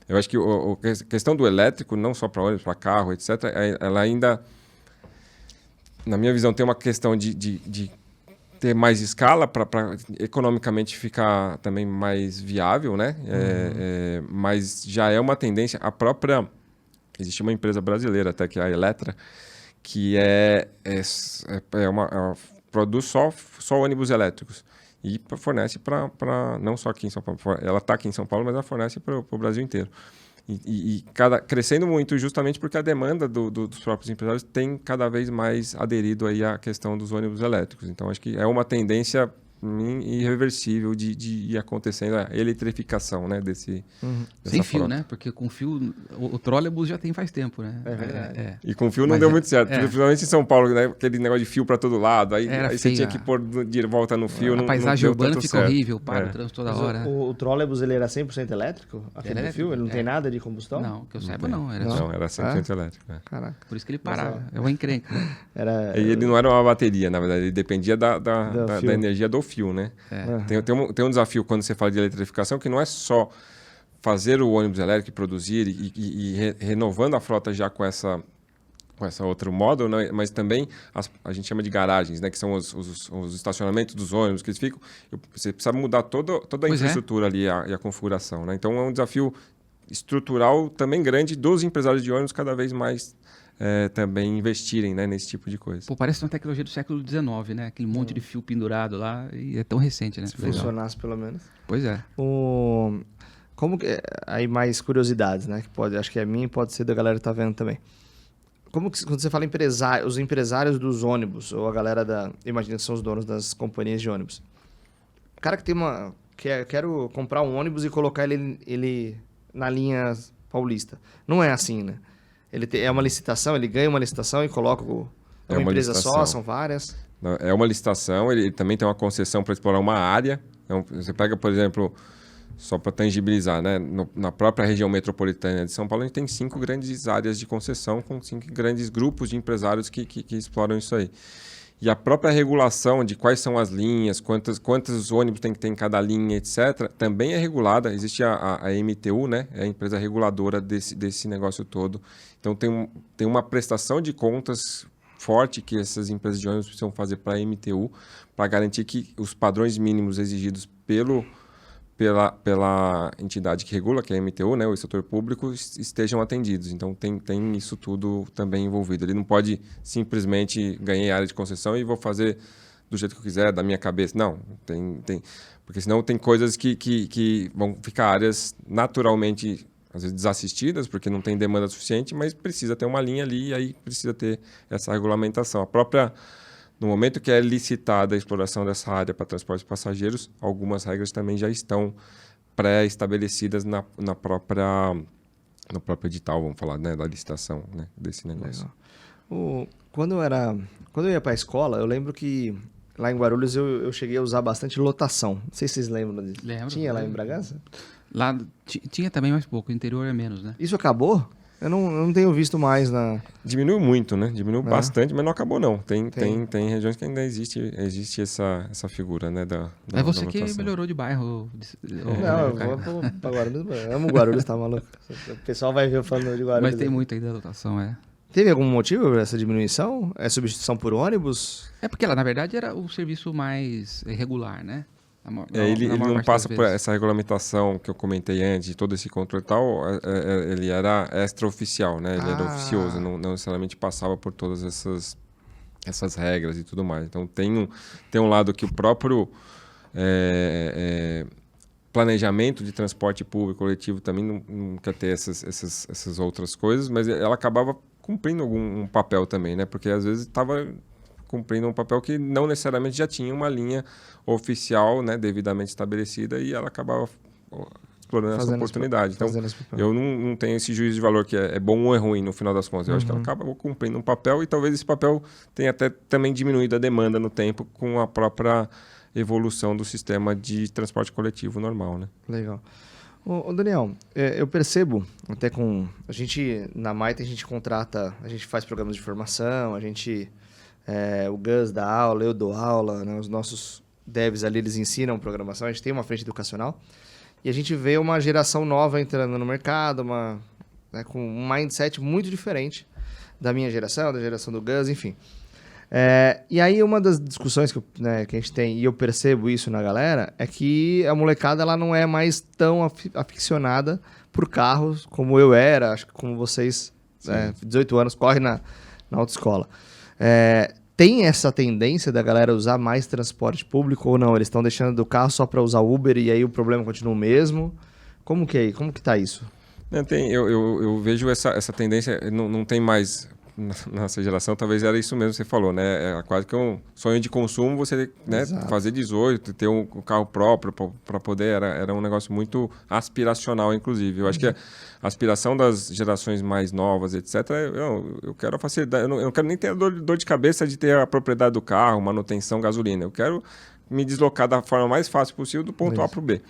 Eu acho que a questão do elétrico, não só para ônibus, para carro, etc., ela ainda, na minha visão, tem uma questão de ter mais escala para economicamente ficar também mais viável, né? Mas já é uma tendência. Existe uma empresa brasileira até, que é a Eletra, que produz só ônibus elétricos e fornece para não só aqui em São Paulo. Ela está aqui em São Paulo, mas ela fornece para o Brasil inteiro. Crescendo muito justamente porque a demanda dos próprios empresários tem cada vez mais aderido aí à questão dos ônibus elétricos. Então, acho que é uma tendência irreversível de ir acontecendo a eletrificação, né, dessa sem fio, frota. né? Porque com fio, o trolebus já tem faz tempo, né? É verdade. E com fio não deu muito certo, principalmente em São Paulo, né? Aquele negócio de fio para todo lado, aí você tinha que pôr de volta no fio. A paisagem urbana fica horrível, para o trânsito toda hora. Mas o trolebus, ele era 100% elétrico? Aquele do fio? Ele não tem nada de combustão? Não, que eu saiba não. Era Não, era 100% elétrico. Caraca. Por isso que ele parava. É uma encrenca. E ele não era uma bateria, na verdade, ele dependia da energia do fio, né? Tem um desafio quando você fala de eletrificação, que não é só fazer o ônibus elétrico, produzir e renovando a frota já com essa outro modo, né? Mas também a gente chama de garagens, né? Que são os estacionamentos dos ônibus que eles ficam. Você precisa mudar toda a infraestrutura ali e a configuração, né? Então é um desafio estrutural também grande dos empresários de ônibus cada vez mais também investirem, né, nesse tipo de coisa. Pô, parece uma tecnologia do século XIX, né? Aquele monte de fio pendurado lá, e é tão recente, né? Se funcionasse, pelo menos. Pois é. Como que... Aí mais curiosidades, né? Que acho que é minha e pode ser da galera que tá vendo também. Como que, quando você fala os empresários dos ônibus, ou a galera imagina que são os donos das companhias de ônibus. O cara que tem quero comprar um ônibus e colocar ele na linha Paulista. Não é assim, né? É uma licitação, ele ganha uma licitação e coloca É uma uma empresa licitação. só, são várias. É uma licitação, ele também tem uma concessão para explorar uma área. Então, você pega, por exemplo, só para tangibilizar, né? Na própria região metropolitana de São Paulo, a gente tem 5 grandes áreas de concessão com 5 grandes grupos de empresários que exploram isso aí. E a própria regulação de quais são as linhas, quantos ônibus tem que ter em cada linha, etc., também é regulada. Existe a MTU, né? É a empresa reguladora desse negócio todo. Então, tem uma prestação de contas forte que essas empresas de ônibus precisam fazer para a MTU, para garantir que os padrões mínimos exigidos pela entidade que regula, que é a MTU, né, o setor público, estejam atendidos. Então, tem isso tudo também envolvido. Ele não pode simplesmente ganhar área de concessão e vou fazer do jeito que eu quiser, da minha cabeça. Não, porque senão tem coisas que vão ficar áreas naturalmente, às vezes, desassistidas, porque não tem demanda suficiente, mas precisa ter uma linha ali e aí precisa ter essa regulamentação. No momento que é licitada a exploração dessa área para transporte de passageiros, algumas regras também já estão pré-estabelecidas no próprio edital, vamos falar, né, da licitação, né, desse negócio. Quando eu ia para a escola, eu lembro que lá em Guarulhos eu cheguei a usar bastante lotação. Não sei se vocês lembram disso. Lembro. Tinha lá em Bragança? Lá tinha também mais pouco, o interior é menos, né? Isso acabou? Eu não tenho visto mais na... Diminuiu muito, né? Diminuiu bastante, mas não acabou, não. Tem regiões que ainda existe essa figura, né? É você que lotação. melhorou de bairro. Não, eu vou para Guarulhos. Eu amo Guarulhos, tá maluco? O pessoal vai ver eu falando de Guarulhos. Mas tem muito aí da lotação, é. Teve algum motivo para essa diminuição? É substituição por ônibus? É porque lá, na verdade, era o serviço mais regular, né? Ele não passa por essa regulamentação que eu comentei antes, de todo esse controle e tal, ele era extraoficial, né? Ele era oficioso, não necessariamente passava por todas essas regras e tudo mais. Então tem um lado que o próprio planejamento de transporte público coletivo também não quer ter essas outras coisas, mas ela acabava cumprindo algum papel também, né? Porque às vezes estava cumprindo um papel que não necessariamente já tinha uma linha oficial, né, devidamente estabelecida, e ela acabava explorando essa oportunidade. Então, eu não tenho esse juízo de valor que é bom ou é ruim no final das contas. Eu acho que ela acaba cumprindo um papel e talvez esse papel tenha até também diminuído a demanda no tempo com a própria evolução do sistema de transporte coletivo normal, né? Legal. Ô Daniel, eu percebo, até a gente, na Maita, a gente faz programas de formação, o Gus dá aula, eu dou aula, né? Os nossos devs ali, eles ensinam programação, a gente tem uma frente educacional, e a gente vê uma geração nova entrando no mercado, né, com um mindset muito diferente da minha geração, da geração do Gus, enfim. E aí uma das discussões que a gente tem, e eu percebo isso na galera, é que a molecada ela não é mais tão aficionada por carros como eu era, acho que como vocês, 18 anos, corre na autoescola. Tem essa tendência da galera usar mais transporte público ou não? Eles estão deixando do carro só para usar Uber e aí o problema continua o mesmo? Como que tá isso? Eu vejo essa tendência, não tem mais... Nossa geração, talvez era isso mesmo que você falou, né? É quase que um sonho de consumo você, né, fazer 18, ter um carro próprio para poder... Era um negócio muito aspiracional, inclusive. Eu acho que a aspiração das gerações mais novas, etc., eu quero a facilidade. Eu não quero nem ter dor de cabeça de ter a propriedade do carro, manutenção, gasolina. Eu quero me deslocar da forma mais fácil possível do ponto A para o B.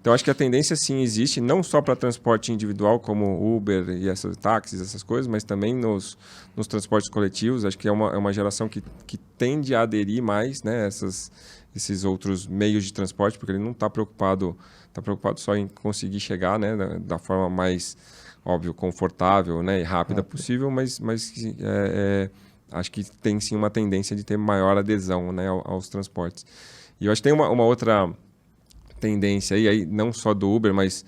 Então, acho que a tendência, sim, existe, não só para transporte individual, como Uber e essas táxis, essas coisas, mas também nos transportes coletivos. Acho que é uma geração que tende a aderir mais, né, esses outros meios de transporte, porque ele não está preocupado só em conseguir chegar, né, da forma mais, óbvio, confortável, né, e rápida possível, mas acho que tem, sim, uma tendência de ter maior adesão, né, aos transportes. E eu acho que tem uma outra tendência aí não só do Uber, mas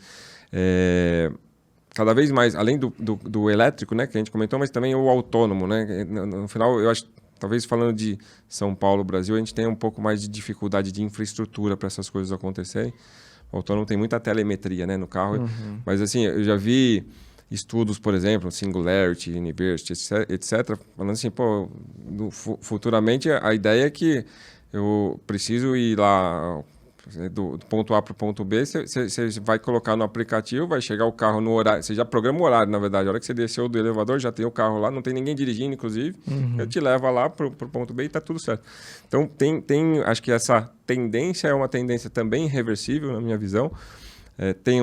cada vez mais, além do elétrico, né, que a gente comentou, mas também o autônomo, né? No final, eu acho, talvez falando de São Paulo, Brasil, a gente tem um pouco mais de dificuldade de infraestrutura para essas coisas acontecerem. O autônomo tem muita telemetria, né, no carro, mas assim, eu já vi estudos, por exemplo, Singularity University, etc., falando assim, futuramente a ideia é que eu preciso ir lá do ponto A para o ponto B, você vai colocar no aplicativo, vai chegar o carro no horário, você já programa o horário, na verdade. A hora que você desceu do elevador, já tem o carro lá, não tem ninguém dirigindo, inclusive. Eu te levo lá para o ponto B e está tudo certo. Então, acho que essa tendência é uma tendência também irreversível, na minha visão. Tem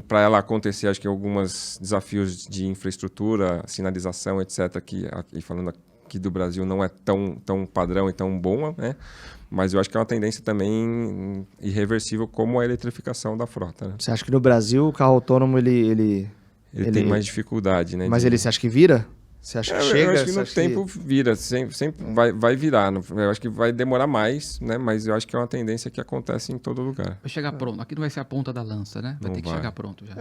para ela acontecer, acho que alguns desafios de infraestrutura, sinalização, etc., e falando aqui do Brasil não é tão padrão e tão boa, né? Mas eu acho que é uma tendência também irreversível como a eletrificação da frota. Né? Você acha que no Brasil o carro autônomo ele tem mais dificuldade, né? Mas você acha que vira? Você acha que chega? Eu acho que no tempo vira, sempre vai virar. Eu acho que vai demorar mais, né? Mas eu acho que é uma tendência que acontece em todo lugar. Vai chegar pronto. Aqui não vai ser a ponta da lança, né? Vai ter que chegar pronto já.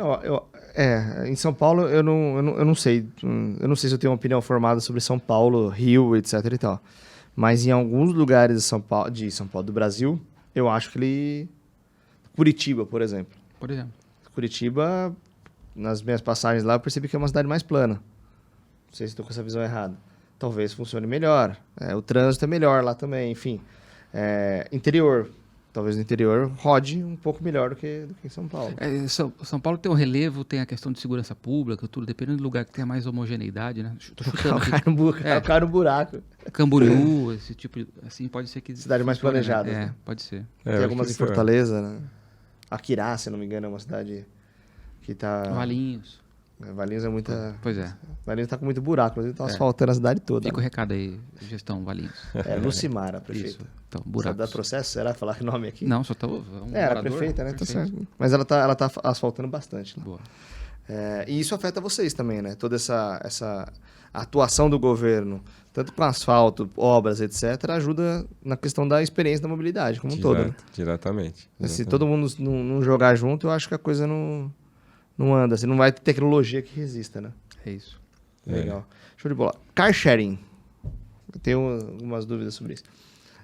Em São Paulo eu não sei. Eu não sei se eu tenho uma opinião formada sobre São Paulo, Rio, etc e tal. Mas em alguns lugares de São Paulo, do Brasil, eu acho que ele... Curitiba, por exemplo. Curitiba, nas minhas passagens lá, eu percebi que é uma cidade mais plana. Não sei se estou com essa visão errada. Talvez funcione melhor. O trânsito é melhor lá também, enfim. Interior. Talvez no interior rode um pouco melhor do que em São Paulo. São Paulo tem o relevo, tem a questão de segurança pública, tudo, dependendo do lugar que tenha mais homogeneidade, né? Tô chutando aqui. Cai no buraco. Camboriú, esse tipo, assim, pode ser que... Cidade mais planejada. Né? Pode ser. Tem algumas em Fortaleza, né? Aquirá, se não me engano, é uma cidade que tá... Valinhos. Valinhos é muita... Pois é. Valinhos tá com muito buraco, mas eles estão asfaltando a cidade toda. Fica o recado aí, gestão Valinhos. Lucimar, a prefeita. Isso. Então, buracos. Dá processo? Será falar que nome aqui? Não, só tá era a prefeita, né? Tá certo. Mas ela tá asfaltando bastante. Né? Boa. E isso afeta vocês também, né? Toda essa atuação do governo, tanto com asfalto, obras, etc., ajuda na questão da experiência da mobilidade como um todo. Né? Diretamente. Se todo mundo não jogar junto, eu acho que a coisa não anda. Você não vai ter tecnologia que resista, né? É isso. Legal. Show de bola. Car sharing. Eu tenho algumas dúvidas sobre isso.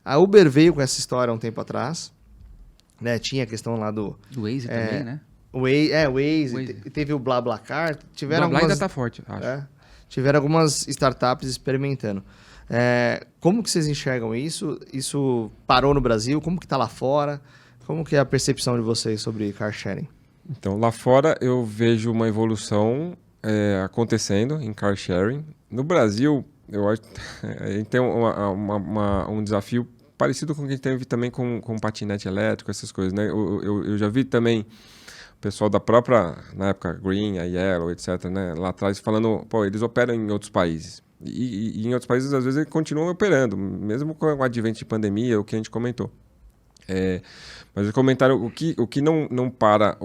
A Uber veio com essa história há um tempo atrás. Né? Tinha a questão lá do Waze também, né? O Waze. Teve o BlaBlaCar. O BlaBla ainda tá forte, acho. Tiveram algumas startups experimentando. Como que vocês enxergam isso? Isso parou no Brasil? Como que tá lá fora? Como que é a percepção de vocês sobre car sharing? Então, lá fora eu vejo uma evolução acontecendo em car sharing. No Brasil, eu acho a gente tem um desafio parecido com o que a gente teve também com patinete elétrico, essas coisas, né? Eu já vi também o pessoal da própria, na época, Green, a Yellow, etc., né? Lá atrás falando, eles operam em outros países. E em outros países, às vezes, eles continuam operando, mesmo com o advento de pandemia, o que a gente comentou. Mas o comentário, o que não para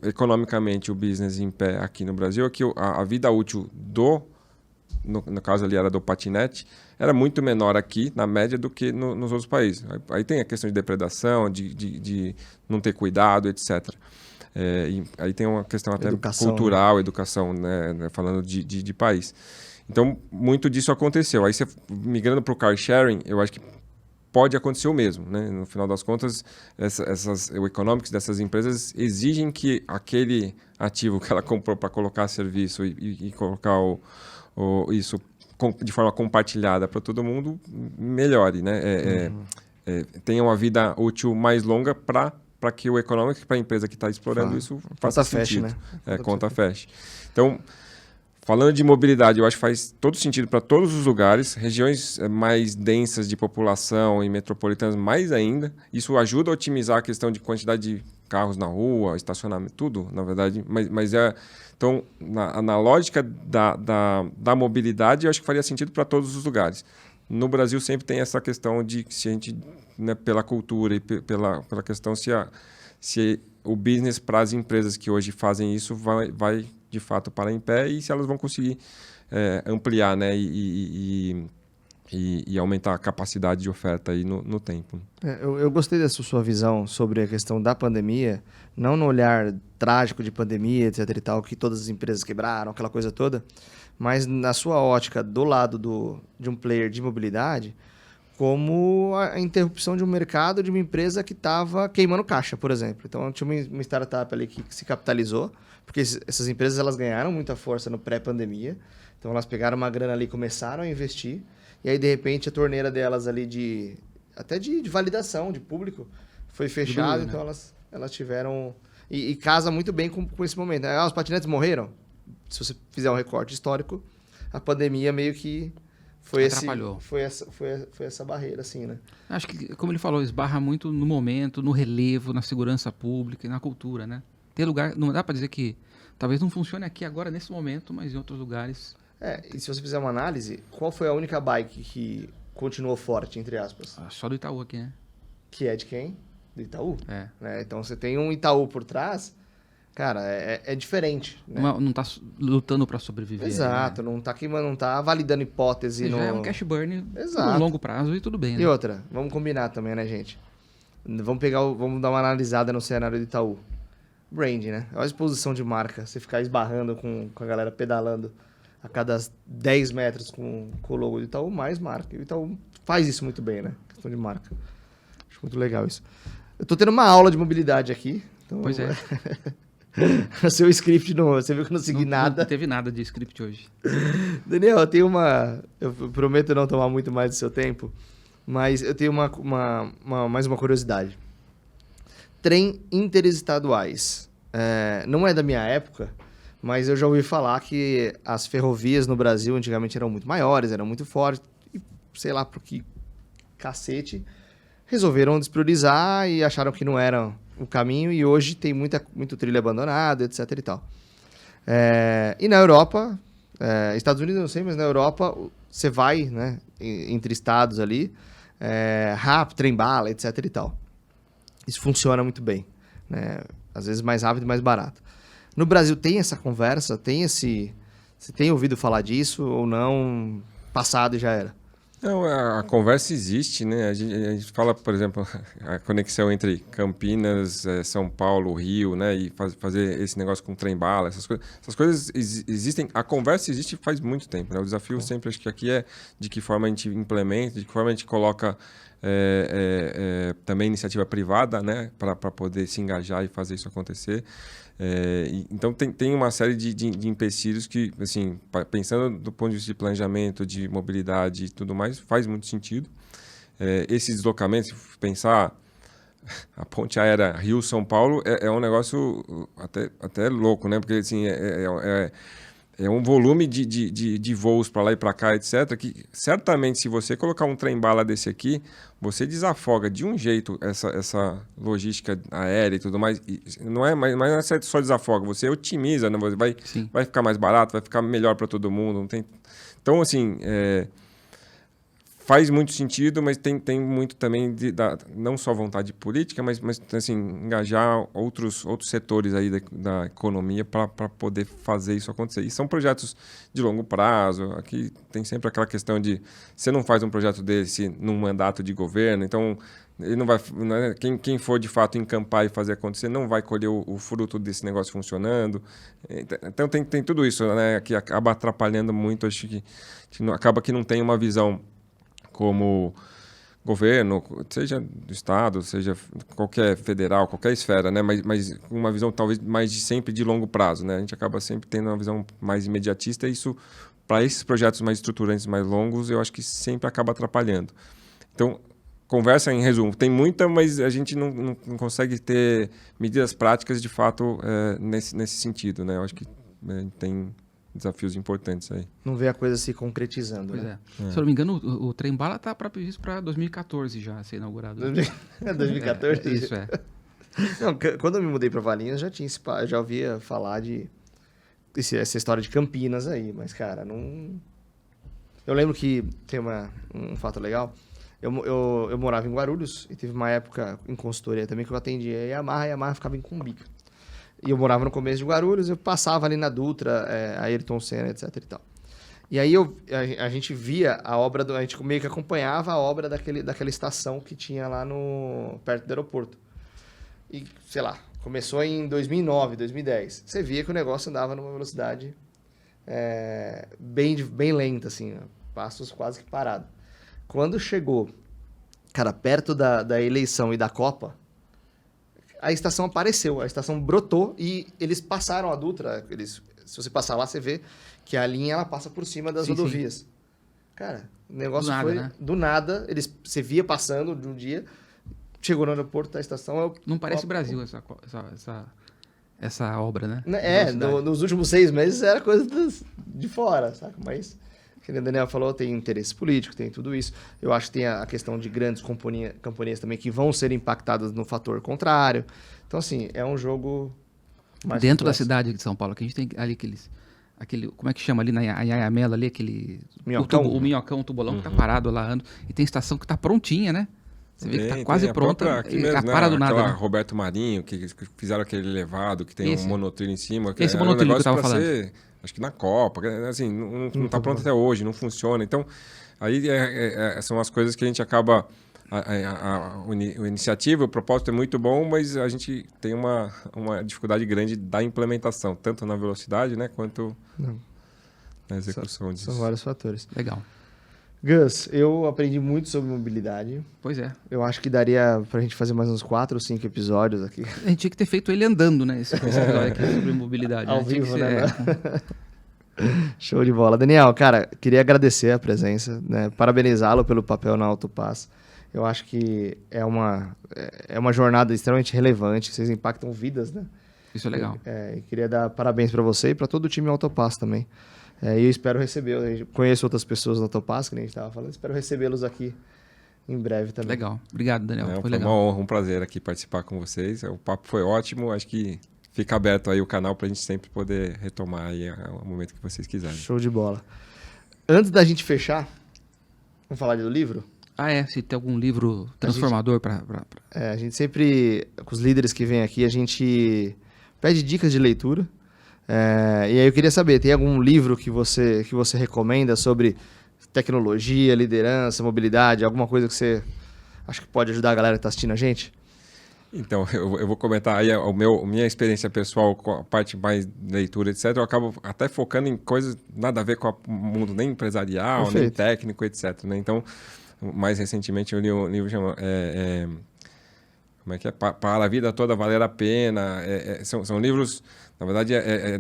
economicamente o business em pé aqui no Brasil é que a vida útil no caso ali era do patinete, era muito menor aqui, na média, do que nos outros países. Aí tem a questão de depredação, de não ter cuidado, etc. Aí tem uma questão até cultural, educação, né? Falando de país. Então, muito disso aconteceu. Aí você migrando para o car sharing, eu acho que pode acontecer o mesmo, né? No final das contas, o economics dessas empresas exigem que aquele ativo que ela comprou para colocar serviço e colocar isso de forma compartilhada para todo mundo melhore, né? Tenha uma vida útil mais longa para que o economics, para a empresa que está explorando isso, faça sentido. Conta feche. Então, falando de mobilidade, eu acho que faz todo sentido para todos os lugares, regiões mais densas de população e metropolitanas mais ainda. Isso ajuda a otimizar a questão de quantidade de carros na rua, estacionamento, tudo, na verdade. Então, na lógica da mobilidade, eu acho que faria sentido para todos os lugares. No Brasil sempre tem essa questão de se a gente, né, pela cultura e pela questão se o business para as empresas que hoje fazem isso vai de fato parar em pé e se elas vão conseguir ampliar, né, e aumentar a capacidade de oferta aí no tempo. Eu gostei dessa sua visão sobre a questão da pandemia, não no olhar trágico de pandemia, etc e tal, que todas as empresas quebraram, aquela coisa toda, mas na sua ótica do lado de um player de mobilidade, como a interrupção de um mercado de uma empresa que estava queimando caixa, por exemplo. Então, tinha uma startup ali que se capitalizou, porque essas empresas elas ganharam muita força no pré-pandemia, então elas pegaram uma grana ali e começaram a investir, e aí, de repente, a torneira delas ali até de validação de público foi fechado, Diminuiu, então elas tiveram... E casa muito bem com esse momento, né? Ah, os patinetes morreram? Se você fizer um recorte histórico, a pandemia meio que Atrapalhou. foi essa barreira, assim, né? Acho que, como ele falou, esbarra muito no momento, no relevo, na segurança pública e na cultura, né? Tem lugar, não dá para dizer que talvez não funcione aqui agora, nesse momento, mas em outros lugares... E se você fizer uma análise, qual foi a única bike que continuou forte, entre aspas? Só do Itaú aqui, né? Que é de quem? Do Itaú. É. Então você tem um Itaú por trás, cara, é diferente. Né? Não tá lutando para sobreviver. Exato, né? não tá validando hipótese. Já é um cash burn Exato. no longo prazo e tudo bem, né? E outra, vamos combinar também, né, gente? Vamos dar uma analisada no cenário do Itaú. Brand, né? Olha a exposição de marca. Você ficar esbarrando com a galera pedalando a cada 10 metros com o logo do Itaú, mais marca. E o Itaú faz isso muito bem, né? Questão de marca. Acho muito legal isso. Eu tô tendo uma aula de mobilidade aqui. Então Pois é. O seu script, você viu que eu não segui nada. Não teve nada de script hoje. Daniel, eu prometo não tomar muito mais do seu tempo, mas eu tenho mais uma curiosidade. Trem interestaduais. Não é da minha época, mas eu já ouvi falar que as ferrovias no Brasil antigamente eram muito maiores, eram muito fortes, e sei lá por que cacete, resolveram despriorizar e acharam que não era o caminho, e hoje tem muito trilho abandonado, etc e tal. E na Europa, Estados Unidos eu não sei, mas na Europa você vai, né, entre estados ali, rápido, trem-bala, etc e tal. Isso funciona muito bem, né? Às vezes mais rápido e mais barato. No Brasil tem essa conversa, você tem ouvido falar disso ou não? Passado e já era. Não, a conversa existe, né? A gente fala, por exemplo, a conexão entre Campinas, São Paulo, Rio, né? E fazer esse negócio com trem-bala, essas coisas existem. A conversa existe faz muito tempo, né? O desafio sempre, acho que aqui é de que forma a gente implementa, de que forma a gente coloca também iniciativa privada, né? Para poder se engajar e fazer isso acontecer. Então tem uma série de empecilhos que, assim, pensando do ponto de vista de planejamento, de mobilidade e tudo mais, faz muito sentido. Esses deslocamentos, pensar a ponte aérea Rio-São Paulo é um negócio até louco, né? Porque assim, é um volume de voos para lá e para cá, etc., que certamente se você colocar um trem-bala desse aqui, você desafoga de um jeito essa logística aérea e tudo mais. E não é só desafoga, você otimiza, né? Você vai ficar mais barato, vai ficar melhor para todo mundo. Não tem... Então, assim, faz muito sentido, mas tem muito também não só vontade política, mas assim, engajar outros setores aí da economia para poder fazer isso acontecer. E são projetos de longo prazo. Aqui tem sempre aquela questão de você não faz um projeto desse num mandato de governo, então ele não vai, né, quem for de fato encampar e fazer acontecer não vai colher o fruto desse negócio funcionando. Então tem tudo isso, né, que acaba atrapalhando muito. Acho que acaba que não tem uma visão como governo, seja do Estado, seja qualquer federal, qualquer esfera, né? Mas uma visão talvez mais sempre de longo prazo, né? A gente acaba sempre tendo uma visão mais imediatista e isso, para esses projetos mais estruturantes, mais longos, eu acho que sempre acaba atrapalhando. Então, conversa em resumo, tem muita, mas a gente não consegue ter medidas práticas de fato nesse sentido, né? Eu acho que tem desafios importantes aí. Não vê a coisa se concretizando, pois né? Se eu não me engano, o trem-bala está previsto para 2014 já ser inaugurado. 2014? Isso é. Não, quando eu me mudei para Valinhos, já ouvia falar essa história de Campinas aí, mas, cara, não... Eu lembro que tem um fato legal. Eu morava em Guarulhos e teve uma época em consultoria também que eu atendia a Yamaha ficava em Cumbica. E eu morava no começo de Guarulhos, eu passava ali na Dutra, Ayrton Senna, etc e tal. E aí a gente via a obra, a gente meio que acompanhava a obra daquela estação que tinha lá perto do aeroporto. E, sei lá, começou em 2009, 2010. Você via que o negócio andava numa velocidade bem lenta, assim, passos quase que parados. Quando chegou, cara, perto da eleição e da Copa, a estação apareceu, a estação brotou e eles passaram a Dutra. Se você passar lá, você vê que a linha ela passa por cima das rodovias. Sim. Cara, o negócio foi do nada. Você via passando de um dia, chegou no aeroporto da estação... Não parece Brasil essa obra, né? Nos últimos 6 meses era coisa de fora, saca? Mas, como o Daniel falou, tem interesse político, tem tudo isso. Eu acho que tem a questão de grandes companhias também que vão ser impactadas no fator contrário. Então, assim, é um jogo mais dentro complexo. da cidade de São Paulo, que a gente tem ali aquele, como é que chama ali na Anhangamela ali, aquele... Minhocão. O minhocão, o tubolão que tá parado lá. E tem estação que tá prontinha, né? Você vê que tá quase pronta, aqui mesmo, para do nada. Aquela Né? Roberto Marinho, que fizeram aquele elevado, que tem um monotrilho em cima. Esse monotrilho que eu tava falando. Acho que na Copa, assim, não tá pronto até hoje, não funciona. Então, aí são as coisas que a gente acaba... A iniciativa, o propósito é muito bom, mas a gente tem uma dificuldade grande da implementação, tanto na velocidade, né, quanto na execução disso. São vários fatores. Legal. Gus, eu aprendi muito sobre mobilidade. Pois é. Eu acho que daria pra gente fazer mais uns 4 ou 5 episódios aqui. A gente tinha que ter feito ele andando, né? Esse episódio aqui sobre mobilidade. Ao vivo, né? Show de bola. Daniel, cara, queria agradecer a presença, né? Parabenizá-lo pelo papel na Autopass. Eu acho que é uma jornada extremamente relevante. Vocês impactam vidas, né? Isso é legal. E queria dar parabéns para você e para todo o time Autopass também. E eu espero recebê-los. Eu conheço outras pessoas da Autopass, que nem a gente estava falando. Espero recebê-los aqui em breve também. Legal. Obrigado, Daniel. Foi legal. Uma honra, um prazer aqui participar com vocês. O papo foi ótimo. Acho que fica aberto aí o canal para a gente sempre poder retomar aí o momento que vocês quiserem. Show de bola. Antes da gente fechar, vamos falar do livro? Se tem algum livro transformador para... A gente sempre, com os líderes que vêm aqui, a gente pede dicas de leitura. E aí eu queria saber, tem algum livro que você recomenda sobre tecnologia, liderança, mobilidade, alguma coisa que você acha que pode ajudar a galera que está assistindo a gente? Então, eu vou comentar aí minha experiência pessoal com a parte mais de leitura, etc. Eu acabo até focando em coisas nada a ver com o mundo nem empresarial, Perfeito. nem técnico, etc. Né? Então, mais recentemente eu li um livro chamado... como é que é? Para a Vida Toda Valer a Pena. São livros... Na verdade,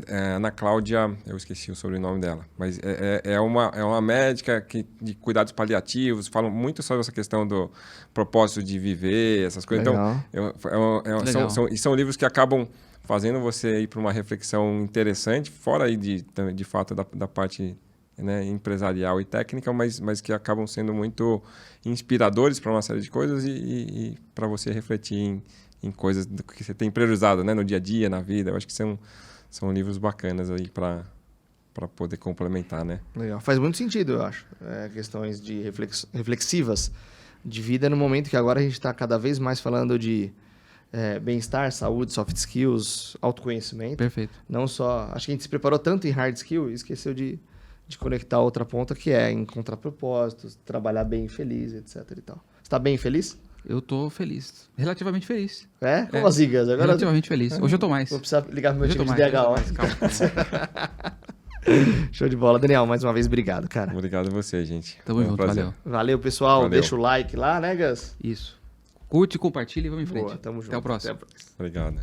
Ana Cláudia... Eu esqueci o sobrenome dela. Mas é uma médica de cuidados paliativos. Falam muito sobre essa questão do propósito de viver, essas coisas. Legal. Então, são livros que acabam fazendo você ir para uma reflexão interessante, fora aí de fato da parte... Né, empresarial e técnica, mas que acabam sendo muito inspiradores para uma série de coisas e para você refletir em coisas que você tem priorizado, né, no dia a dia, na vida. Eu acho que são livros bacanas aí para poder complementar, né? Legal. Faz muito sentido, eu acho. Questões de reflexivas de vida no momento que agora a gente está cada vez mais falando de bem-estar, saúde, soft skills, autoconhecimento. Perfeito. Não só... Acho que a gente se preparou tanto em hard skill e esqueceu de conectar a outra ponta, que é encontrar propósitos, trabalhar bem e feliz, etc. e tal. Você está bem feliz? Eu tô feliz. Relativamente feliz. Como as Igas? Agora... Relativamente feliz. Hoje eu tô mais. Vou precisar ligar pro meu time de mais, DH. calma. Show de bola. Daniel, mais uma vez, obrigado, cara. Obrigado a você, gente. Tamo junto, valeu. Valeu, pessoal. Valeu. Deixa o like lá, né, Gus? Isso. Curte, compartilha e vamos em frente. Boa, tamo junto. Até o próximo. Obrigado.